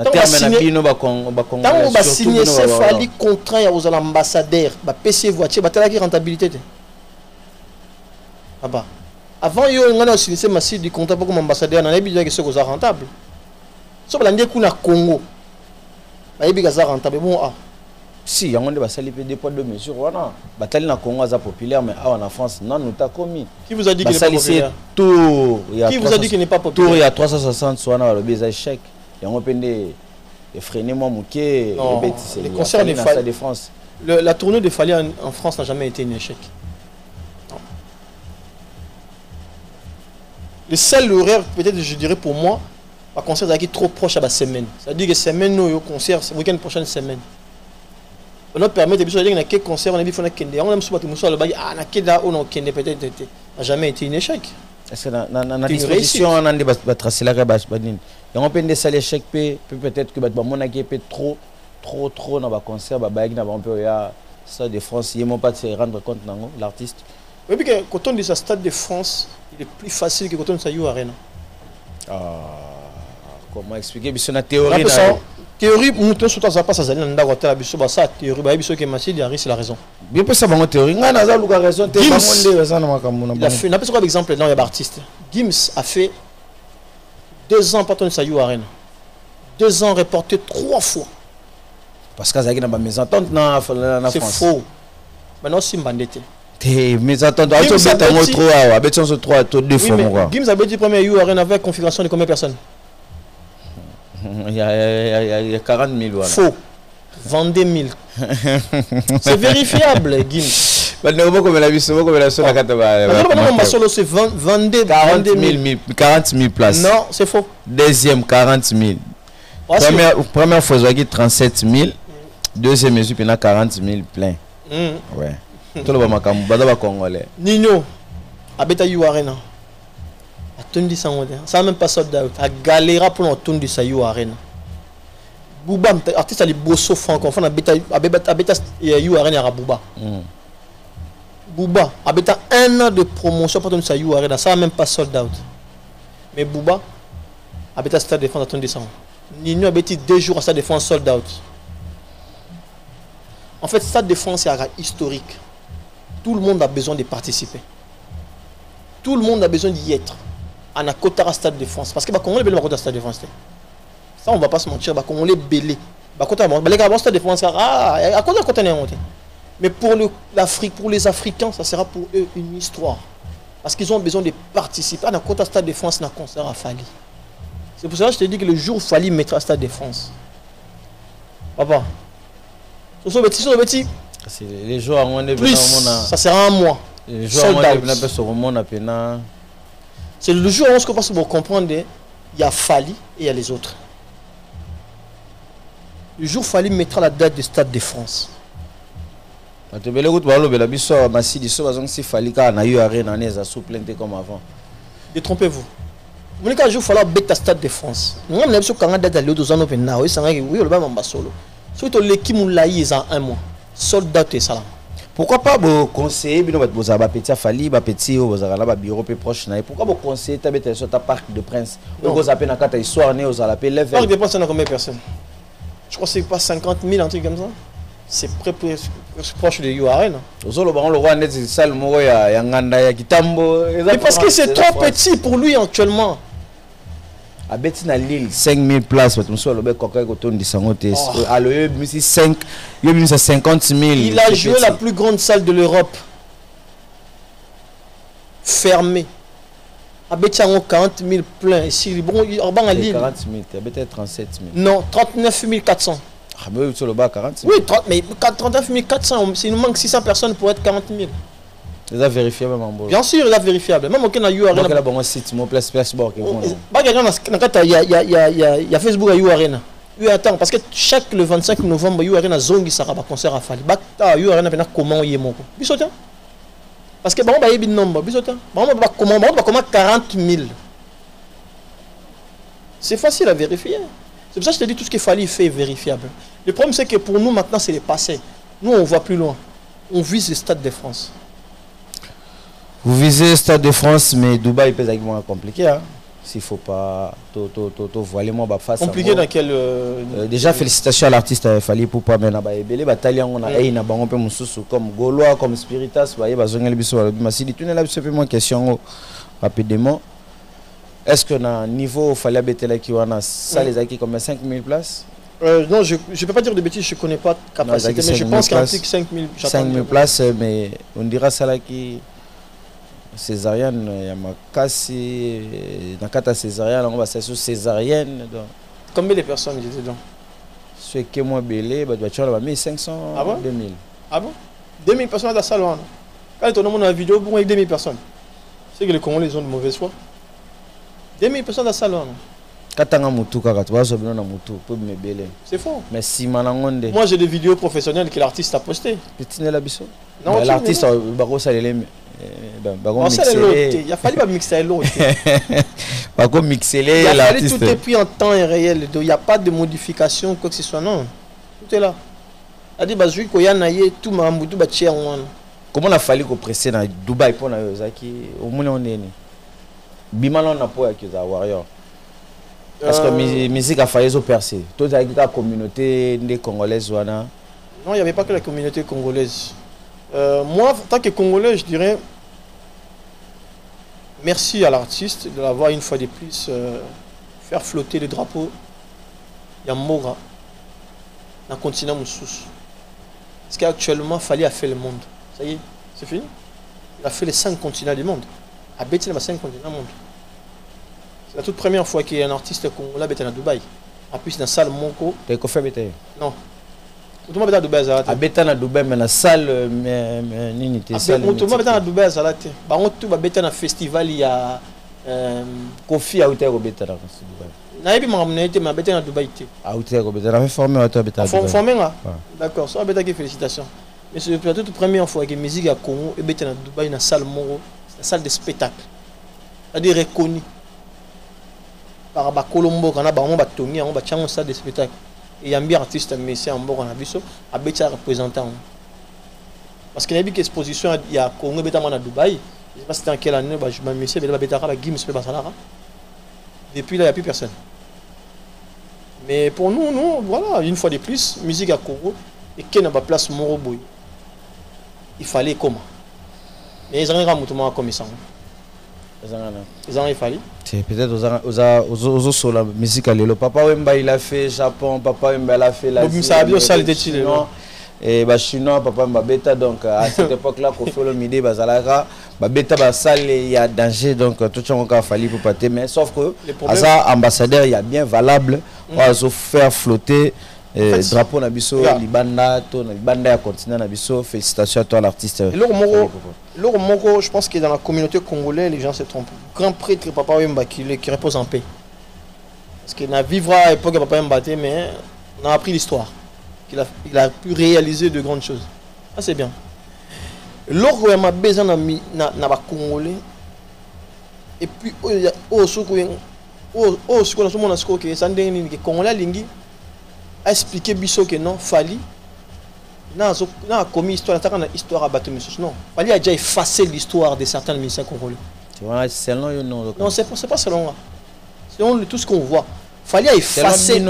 tant on va signer ce Fali contrat aux ambassadeurs ba PC voiture ba tala qui rentabilité ah bah avant yo on a signé ce massif du contrat comme ambassadeur na yebi que ce que ça rentable so ba ndé kuna Congo ba yebi que ça rentable bon ah si on va salir des poids de mesure voilà batali na Congo za populaire mais ah en France non nous t'a commis qui vous a dit qu'il n'est pas populaire qui vous a dit qu'il n'est pas populaire tour il y a 360 soit na le beza échec et on peut et freiner moi mouké les concerts de France la tournée de Fali en France n'a jamais été un échec. Non. Le seul horaire peut-être je dirais pour moi un concert qui est trop proche à la semaine c'est-à-dire que semaine nous concert week-end prochaine semaine on nous permet de dire qu'il y a quel concert on a dit faut on aime souvent le bail ah na keda on kende peut-être n'a jamais été un échec. Est-ce que na disposition on a des tracer la base badine et on peut des salles échec peut-être que mon a peut trop dans ba concert ba bague na ba on peut ya Stade de France il pas se rendre compte nango l'artiste. Oui puis que quand on dit ça Stade de France il est plus facile que quand on ça You Arena. Comment expliquer biso na théorie théorie muto surtout ça passe à zali ndako tala biso ba ça théorie ba biso que Massi di c'est la raison. Bien peut ça bango théorie ngana za luka raison te bango ça na makambo na. Il a fait n'a pas comme exemple dans les artistes. Gims a fait 2 ans patron de You Arena. 2 ans reporté 3 fois. Parce que Zagina ba mésentente na France. C'est faux. Maintenant Simbandete. Te mésentente a tout bête en trop a bête sur 3 tout 2 fois moi. Gims a dit premier You Arena avec configuration de combien de personnes? Il y a 40 000 voilà. Faux. 22 000. C'est vérifiable, Gims. Mais ne pas comme la vie, comme la seule carte. Non, c'est 22 40 000 places. Non, c'est faux. Deuxième 40 000. Première fois, j'ai 37 000. Deuxième mesure, il y a 40 000 plein. Ouais. Tout le monde est congolais. Nino, habite à You Arena. Ça même pas soldat. A galéré pour l'entendre de You Arena. Bouba, artiste ali bosso francophone habite You Arena à Bouba. Bouba habite 1 an de promotion pour l'entendre de You Arena. Ça même pas sold out. Mais Bouba habite à Stade de France à ton décembre. Nino habite 2 jours à Stade de France sold out. En fait, Stade de France est historique. Tout le monde a besoin de participer. Tout le monde a besoin d'y être. On a Kotara Stade de France parce que bah Congolais belé bah Stade de France. Ça on va pas se mentir bah Congolais belé bah Kotara bah Stade de France à cause de côté monté. Mais pour l'Afrique, pour les Africains, ça sera pour eux une histoire parce qu'ils ont besoin de participer à Kotara Stade de France na concert à Fali. C'est pour ça que je te dis que le jour où Fali mettra Stade de France. Papa. C'est les jours on est plus ça sera un mois. Les jours on est sur le monde à peine. C'est le jour où on se commence pour comprendre il y a Fali et il y a les autres. Le jour où Fali mettra la date du Stade de France. Tu veux l'écouter parler de la biso Massi di so bazong si Fali ka na yo arena neza sous plainte comme avant. Détrompez-vous. Mon cas jour falloir bête Stade de France. Nous on a besoin quand date aller 2 ans open now, il sanga oui le ba mamba solo. Surtout l'équipe moulaï ils en 1 mois. Soldat et salam. Pourquoi pas vous conseiller bino boza ba petit Fali ba petit au boza là ba bureau peu proche na pourquoi vous conseiller ta bête sur ta Parc de Prince ou vous appelez na kata histoire né aux appelé level Parc de Prince on a combien de personnes? Je crois que c'est pas 50 000 un truc comme ça. C'est proche de You Arena. Ozolo ba on le roi net salle moko ya nganda ya kitambo. Mais parce que c'est trop petit pour lui actuellement. à Bettina Lille 5000 places parce que monsieur le coca autour de sangoté alors il 5 il 50 000. Il a joué la plus grande salle de l'Europe fermée. À Bettina 40 000 plein ici bon il à Lille 40 000 peut-être 37 000. Non 39 400. Ah mais sur le bas 40 000. Oui 39 400 il nous manque 600 personnes pour être 40 000. Il a vérifié même en bas. Bien sûr, il a vérifiable. Même aucun a eu Arena. Il a bon site, mon place Facebook. Il y a Facebook à You Arena. Attends, parce que chaque le 25 novembre, You Arena Zongi sera un concert à Fali. You Arena comment il est mon. Bisota. Parce que bon, bah il y a un nombre. Bisota. Bon, bah comment 40 000. C'est facile à vérifier. C'est pour ça que je te dis tout ce qu'il fallait faire est vérifiable. Le problème c'est que pour nous maintenant c'est le passé. Nous on voit plus loin. On vise le Stade de France. Vous visez Stade de France, mais Dubaï peut être moins compliqué. Hein? S'il ne faut pas voiler moi face. Compliqué dans quel. Déjà, félicitations à l'artiste Fali pour pas mener à Ebele. Bataille, on a un banc comme Gaulois, comme Spiritas. Vous voyez, tu n'as pas moins question rapidement. Est-ce que dans niveau Fali Betela qui a ça les acquis comme 5000 places? Non, je ne peux pas dire de bêtises, je ne connais pas de capacité, mais je pense qu'il y a un truc 5000 places, mais on dira ça là qui. Césarienne, il y a ma casse, dans le cas de césarienne, on va sur césarienne. Combien de personnes étaient dedans? Ce qui est moins belé, tu as 1500, 2000. Ah bon? 2000 personnes dans la salle. Quand on a une vidéo, il y a 2000 personnes. C'est que les Congolais ont de mauvaise foi. 2000 personnes dans la salle. C'est faux. Mais si Malangonde. Moi j'ai des vidéos professionnelles que l'artiste a postées. Non, l'artiste a il a fallu pas mixer l'autre. Pas comme mixer il a fallu tout est pris en temps réel. Il n'y a pas de modification quoi que ce soit non. Tout est là. A dit bazui ko ya naye tout mambutu ba tia wana. Comment on a fallu ko presser dans Dubaï pour na yozaki au monde on est Bimala na po ya kiza warrior. Parce que musique a failli se percer. Toute la communauté des Congolaises wana. Non, il n'y avait pas que la communauté congolaise. Moi, en tant que Congolais, je dirais merci à l'artiste de l'avoir une fois de plus faire flotter le drapeau Yamora dans le continent Moussous. Parce qu'actuellement, il fallait faire le monde. Ça y est, c'est fini. Il a fait les 5 continents du monde. À Bétil, il a 5 continents du monde. C'est la toute première fois qu'il y a un artiste congolais à Dubaï. En plus, dans la salle Monko. Tu as fait Bétil? Non. Tout le monde est à Dubaï. À Bétil, à Dubaï, mais la salle. Tout le monde est à Dubaï. Par contre, tout le monde est à un festival. Il y a. Kofi a été à Bétil. Je suis à Dubaï. Ah, tu es à Bétil. Tu as formé à Bétil. Formé là? D'accord, ça va être félicitations. Mais c'est la toute première fois que la musique à Congo est à Dubaï, dans la salle Moro, la salle de spectacle. C'est-à-dire reconnue. Par Colombo, on a Tongi, on a une salle de spectacle. Et il y a un artiste, mais c'est un bon abisso, à Bétia représentant. Parce qu'il y a une exposition il y a Congo, à Dubaï. Je ne sais pas c'était en quelle année, je me suis dit, depuis là, il n'y a plus personne. Mais pour nous, voilà, une fois de plus, musique à Congo, et qu'il n'y a pas place Moroboy. Il fallait comment? Mais ils ont un comme ça. Ils ont il fallait. C'est peut-être aux la musique à l'élo. Papa Wemba il a fait Japon, Papa Wemba il a fait la. Et chinois, Papa Wemba bêta donc à cette époque-là, qu'on fait le midi, Bazalara, bêta basal il y a danger donc tout le monde a fallu pour partir. Mais sauf que à ambassadeur il y a bien valable, on va se faire flotter. Drapeau Nabiso, Libanda, Libanda continent Nabiso, félicitations à toi l'artiste. Laure Moko, je pense que dans la communauté congolaise, les gens se trompent. Grand prêtre Papa Wemba qui repose en paix. Parce qu'il a vivra à l'époque de Papa Wemba, mais on a appris l'histoire. Il a pu réaliser de grandes choses. Ça c'est bien. Laure Wemba besoin dans les Congolais. Et puis, au Congolais, a expliqué Bisso que non, Fali n'a commis histoire, histoire à battre Missus. Non, Fali a déjà effacé l'histoire de certains musiciens congolais. Tu vois, c'est selon non. Non, c'est pas selon. Selon tout ce qu'on voit. Fali a effacé.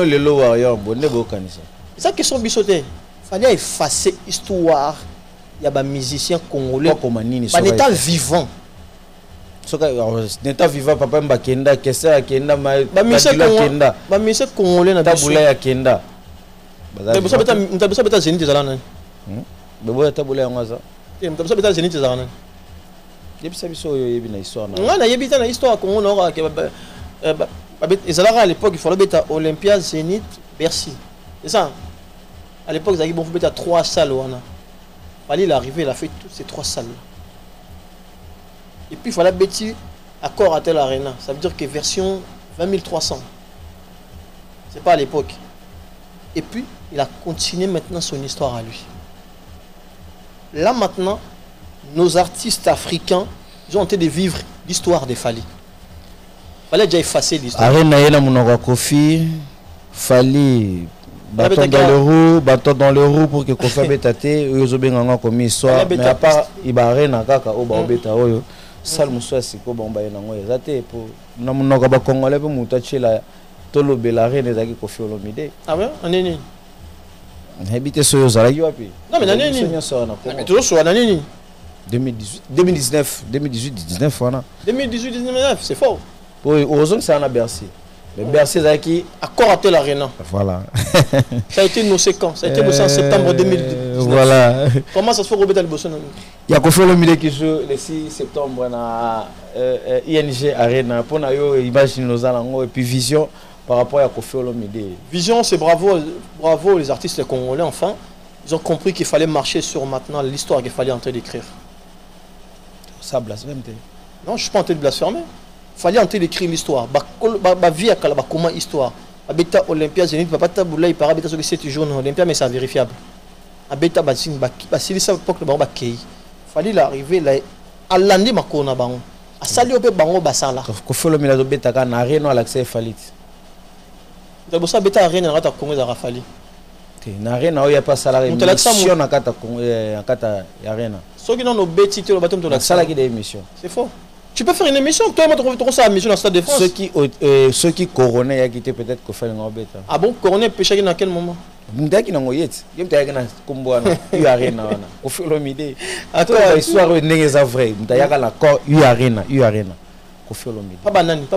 C'est ça question Bissoté. Fali a effacé l'histoire. Il y a des musiciens congolais. En état vivant. Neta viva papa mbakenda kesa akenda ma kenda ba mise congolais na tabula ya kenda baza beta zenite zala nani bebo tabula ya ngaza baza beta zenite zala nani depuis biso oyo yebi na histoire na na yebi na histoire Congo na ke ezalaka à l'époque il fallait beta Olympia Zénith Bercy c'est ça à l'époque ils avaient bon beta 3 salles wana Fally il est arrivé il a fait toutes ces 3 salles là. Et puis il fallait bêtir accord à tel arena. Ça veut dire que version 20300. C'est pas à l'époque. Et puis il a continué maintenant son histoire à lui. Là maintenant, nos artistes africains, ils ont tenté de vivre l'histoire de Fally. Fallait déjà effacer l'histoire. Arena yena munoko Kofi, Fally bâton dans le roue pour que Kofi betate oyo benga comme histoire. Mais à part Ibarena kaka oba obeta oyo. Sal muso siko bomba yena ngo ezate pour na munoko ba congolais pe mutachela tolo belare nezaki Koffi Olomide. Ah ouais, aneni. Habite soyo zalaki wapi? Non mais aneni. Mais toujours sur aneni. 2018 19 wana. 2018 19 c'est fort. Pour heureusement ça na Bercy. Mais Bercy zaki accord à tel arena. Voilà. Ça a été nos séquences, ça a été en septembre 2019. Voilà. Comment ça se fait Robert Alboson? Il y a Koffi Olomide qui joue le 6 septembre na ING Arena pour na yo imagine nos alango et puis vision par rapport à Koffi Olomide. Vision c'est bravo les artistes congolais enfin, ils ont compris qu'il fallait marcher sur maintenant l'histoire qu'il fallait en train d'écrire. Ça blasphème. Non, je suis pas en train de blasphémer. Il fallait en train d'écrire l'histoire. Ba vie à comment histoire. Abeta Olympia Zénith papa taboula il para beta sur 7 jours en Olympia mais c'est vérifiable. Abeta basine basili ça époque ba kei. Fallait l'arriver là à l'année makona bango. A sali ope bango basala. Koffi Olomide zo beta ka na Arena l'accès Fally. Donc ça beta Arena na ta Congo za Fally. Na Arena oyo ya pas salarié. Mission na kata Congo na kata Arena. Ceux qui n'ont bêtis le bateau de la salle qui des émissions. C'est faux. Tu peux faire une émission, toi, tu trouves ça à mission dans le Stade de France. Ceux qui coronaient, ils quitté peut-être qu'on fait le bêta. Ah bon, coroner péché dans quel moment? Munda qui n'a pas yet. Il y a un combo na Arena na. Au fil Olomide. Attends, histoire n'est pas vrai. Munda y a un accord Arena. Au fil Olomide. Pas banani.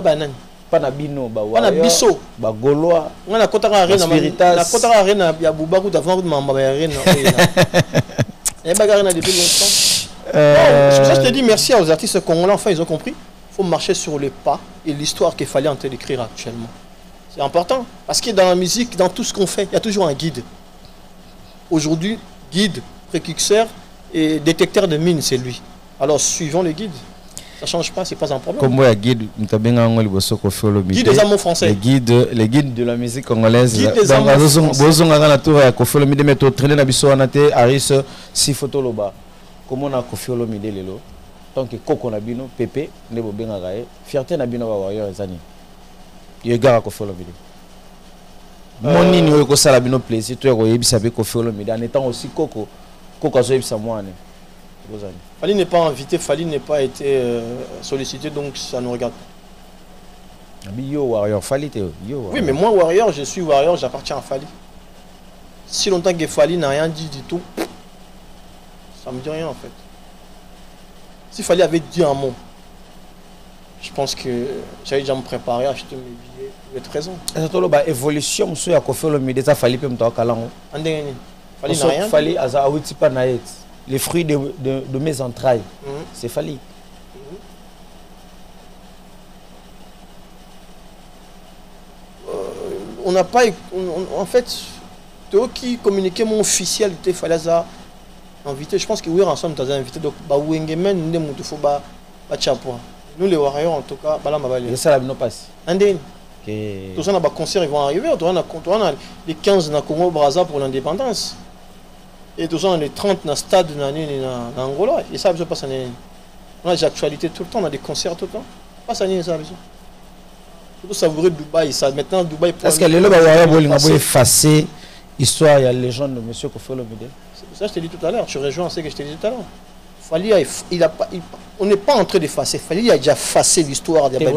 Pas na bino ba wa. Pas na biso. Ba Gaulois. On a kota Arena. Na kota Arena ya Bubaku d'avant de mamba Arena. Et bagarre depuis longtemps. C'est ça je te dis merci aux artistes congolais, enfin ils ont compris. Il faut marcher sur les pas et l'histoire qu'il fallait en train d'écrire actuellement. C'est important parce que dans la musique, dans tout ce qu'on fait, il y a toujours un guide. Aujourd'hui, guide, précurseur et détecteur de mine, c'est lui. Alors suivons le guide. Ça ne change pas, c'est pas un problème. Comme moi, guide, guide des amours français. Les guides de la musique congolaise. Guide des amours français. Comment on a Koffi Olomide lelo tant que Koko na bino Pepe ne bo benga gaé fierté na bino ba warrior ezani yo gara Koffi Olomide moni ni ko sala bino plaisir to ko yebisa be Koffi Olomide en étant aussi Koko azo yebisa moane bozani Fally n'est pas invité, Fally n'est pas été sollicité donc ça nous regarde pas. Yo warrior Fally te yo. Oui mais moi warrior, je suis warrior, j'appartiens à Fally. Si longtemps que Fally n'a rien dit du tout. Ça me dit rien en fait. S'il fallait avait dit un mot, je pense que j'allais déjà me préparer, acheter mes billets, pour être présent. Évolution, sur la Koffi Olomide, ça fallait pas me toquer là. Fally n'a rien. Fally a pas naït. Les fruits de mes entrailles, c'est Fally. On n'a pas, en fait, toi qui communiquait mon officiel de Fally invité, je pense que oui, ensemble, tu as invité. Donc, nous, les Warriors, en tout cas, et ça, la passe. Tous les concerts ils vont arriver. On a les 15 dans Congo Brazza pour l'indépendance. Et tous les 30 dans le stade en Angola. Et ça, ça passe. On a des actualités tout le temps, on a des concerts tout le temps. Pas ça, ça. Tout savourer Dubaï. Ça, maintenant, Dubaï. Parce que les Warriors vont effacer l'histoire et la légende de M. Koffi Olomide. Ça, je t'ai dit tout à l'heure, tu rejoins ce que je t'ai dit tout à l'heure. Fally, on n'est pas en train d'effacer. Fally a déjà effacé l'histoire de la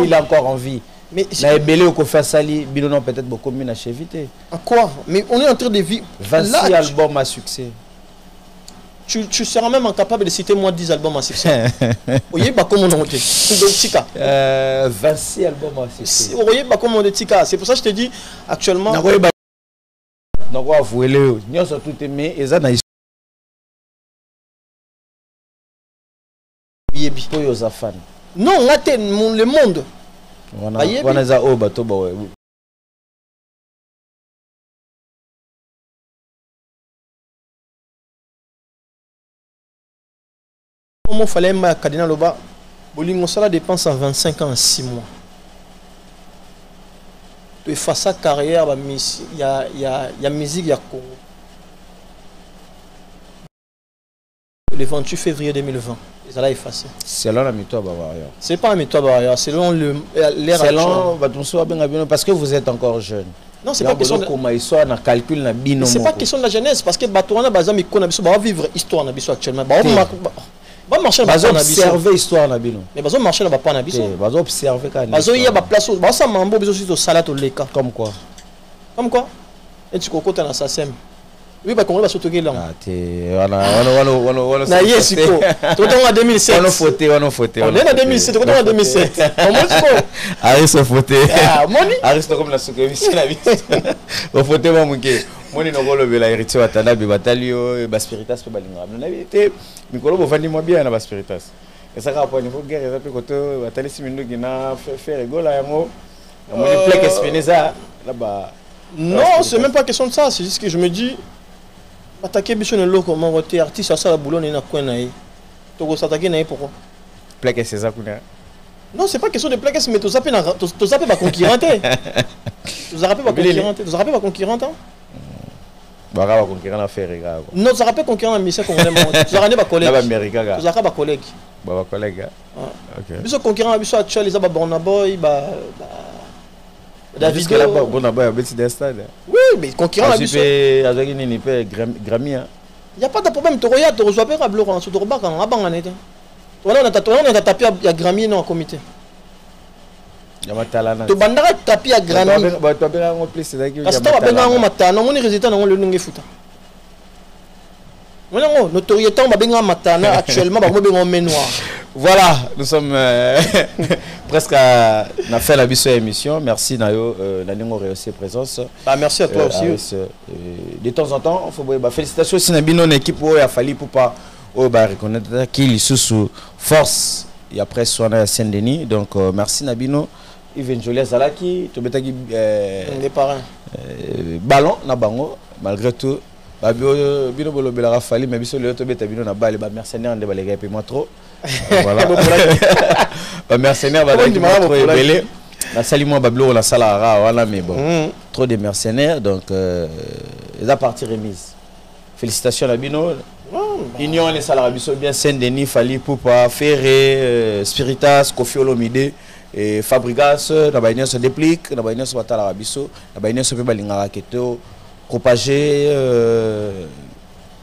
il a encore en vie. Mais il a belé au Koffi Sali, Bilonon peut-être beaucoup mieux à chevité. En quoi? Mais on est en train de vivre. 26 albums à succès. tu seras même incapable de citer moins 10 albums en succès. Oui, bah comment on dit. Donc Tika. 26 albums en succès. Oui, bah comment on dit Tika. C'est pour ça que je te dis actuellement. Donc on va vous les nous sommes tout aimés et ça n'a non, là t'es le monde. On a ça au bateau bah Comment fallait ma Kadina Loba Bolingo Sala dépense en 25 ans en 6 mois. Tu fais sa carrière, il y a musique, il y a Congo. Le 28 février 2020, ils allaient effacer. Selon la méthode Bavaria. C'est pas la méthode Bavaria, selon l'ère actuelle. Parce que vous êtes encore jeune. Non, c'est pas question de calcul na bino. C'est pas question de la jeunesse parce que Batouana Bazam va vivre histoire na biso actuellement. Va marcher dans la observer histoire na bino. Mais bazo marcher na pas na biso. Bazo observer quand. Bazo y a ba place ba sa mambo biso sur salat au leka. Comme quoi? Comme quoi? Et tu kokota na sasem. Oui ba kongo ba sotoke là. Ah te wana na yesiko. To en 2007. On a fauté. On est en 2007, on est en 2007. Comment tu peux? Arrête fauté. Ah, moni. Arrête comme la souke c'est la vie. On fauté moi munke. Moni no golo bela héritier watana be batalio ba spiritas pe balinga. Na vérité, mikolo bo vandi moi bien na ba spiritas. Et ça rapport niveau guerre ça pe koto batali simindu gina faire rigola yango. Moni plaque espineza là-bas. Non, c'est même pas question de ça, c'est juste que je me dis attaquer biso ne lo comment roter artiste ça la boulot na coin na yi. To s'attaquer na pourquoi? Plaque c'est ça kuna. Non, c'est pas question de plaque mais to zappe ba concurrenter. To zappe ba concurrenter, to zappe ba concurrenter. Bara concurrent affaire grave. Non, ça rappelle concurrent à mission congolais moi. Ça rende ba collègue. Ba américain ga. Ça ba collègue. Ba collègue. OK. Biso concurrent biso actuel les ba Bonaboy David là bas Bonaboy a petit destin. Oui, mais concurrent biso. Azaki nini pe Grammy. Il y a pas de problème, to regarde, to reçoit pas Bloro en to ba kan abanga nete. On a tapé à Grammy non comité. To bandara tapis à Grammy. Ba to benga ngo plus ezaki. Asta ba benga ngo matana, ngoni résultat ngo le ndenge futa. Ngoni notoriété ba benga matana actuellement ba mo benga menoir. Voilà, nous sommes presque à la fin de la biso émission. Merci Nayo Naningo réussi présence. Ah merci à toi aussi. De temps en temps, faut félicitations aussi na bino équipe où il a fallu pour pas reconnaître qu'il sous force et après soina Saint-Denis. Donc merci Nabino. Yves Jolia Zalaki, tu betaki les parrains. Ballon na bango malgré tout. Bino bolo belara fali mais biso le to beta bino na balle ba mercenaire de balega et moi trop. Voilà. Ba mercenaire ba trop belé. La salimo bablo la salara voilà mais bon. Trop de mercenaires donc ils a parti remise. Félicitations à Bino. Union les salariés biso bien Saint-Denis Fali Poupa Ferré Spiritas Kofi Olomide et Fabrigas na ba union se déplique na ba union se batala biso na ba union se pe balinga keto propager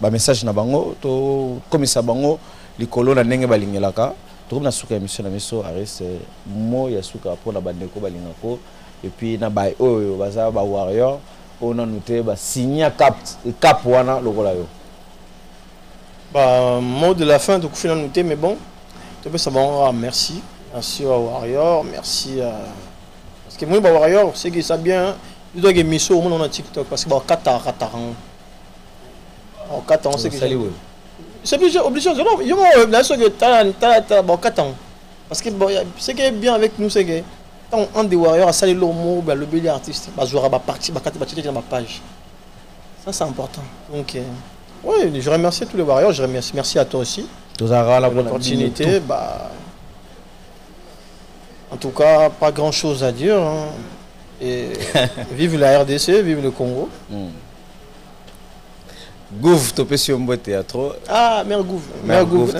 ba message na bango to komisa bango likolo na ndenge balingelaka to na suka émission na miso ares mo ya suka pour na bandeko balingako et puis na ba oyo baza ba warrior on a noté ba signer cap wana lokola yo. Bah, mot de la fin, donc il faut noter, mais bon, ça va, merci. Merci à Warrior, merci à. Parce que moi, Warrior, c'est que ça bien, il doit gagner sur on a TikTok, parce que bon, 4 ans, c'est que c'est plus obligé, non, il y a bien sûr que t'as bon 4 ans. Parce que bon, ce qui est bien avec nous, c'est que quand on des Warriors, ça les lomo, le bel artiste, bah, j'aurai ma partie, bah, dans ma page. Ça, c'est important. Donc, oui, je remercie tous les Warriors, je remercie, merci à toi aussi. Pour l'opportunité, bah, en tout cas, pas grand chose à dire. Hein. Et vive la RDC, vive le Congo. Gouv, topé sur Mbo Théâtre. Ah, mère Gouv. Mère Gouv,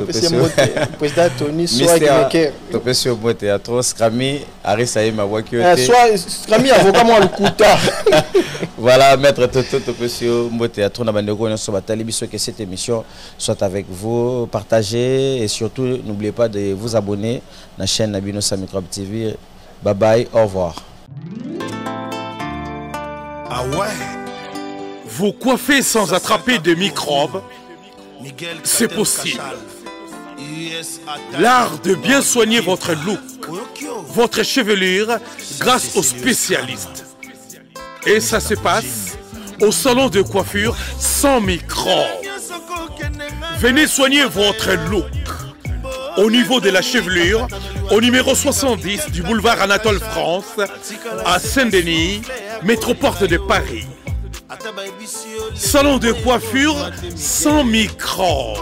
président Tony Soakimeker. Topé sur Mbo Théâtre, Scrami, Arisaï Mawaki. Soit Scrami, avocat, moi, le Kouta. Voilà, maître Toto, topé sur Mbo Théâtre. On a que cette émission soit avec vous, partagez et surtout, n'oubliez pas de vous abonner à la chaîne Nabino Samicrob TV. Bye bye, au revoir. Ah ouais? Vous coiffez sans attraper de microbes, c'est possible. L'art de bien soigner votre look, votre chevelure grâce aux spécialistes. Et ça se passe au salon de coiffure sans microbes. Venez soigner votre look au niveau de la chevelure, au numéro 70 du boulevard Anatole France, à Saint-Denis, métroporte de Paris. Salon de coiffure sans microbes.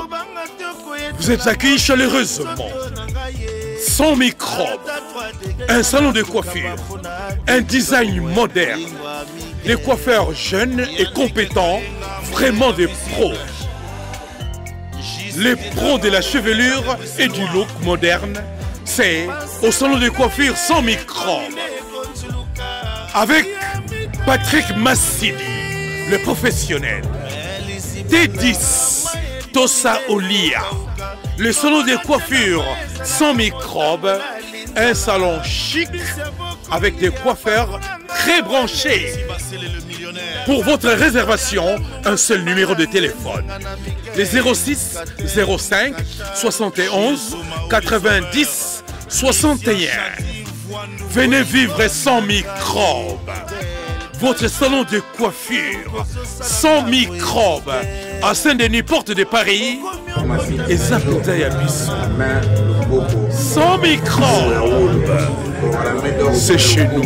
Vous êtes accueillis chaleureusement. Sans microbes. Un salon de coiffure. Un design moderne. Des coiffeurs jeunes et compétents, vraiment des pros. Les pros de la chevelure et du look moderne, c'est au salon de coiffure sans microbes. Avec Patrick Massidi, le professionnel. T10, Tosa Olia. Le salon de coiffure sans microbes. Un salon chic avec des coiffeurs très branchés. Pour votre réservation, un seul numéro de téléphone. Les 06 05 71 90 61. Venez vivre sans microbes. Votre salon de coiffure sans microbes à Saint-Denis, porte de Paris et Zapotayabis. Sans microbes. C'est chez nous.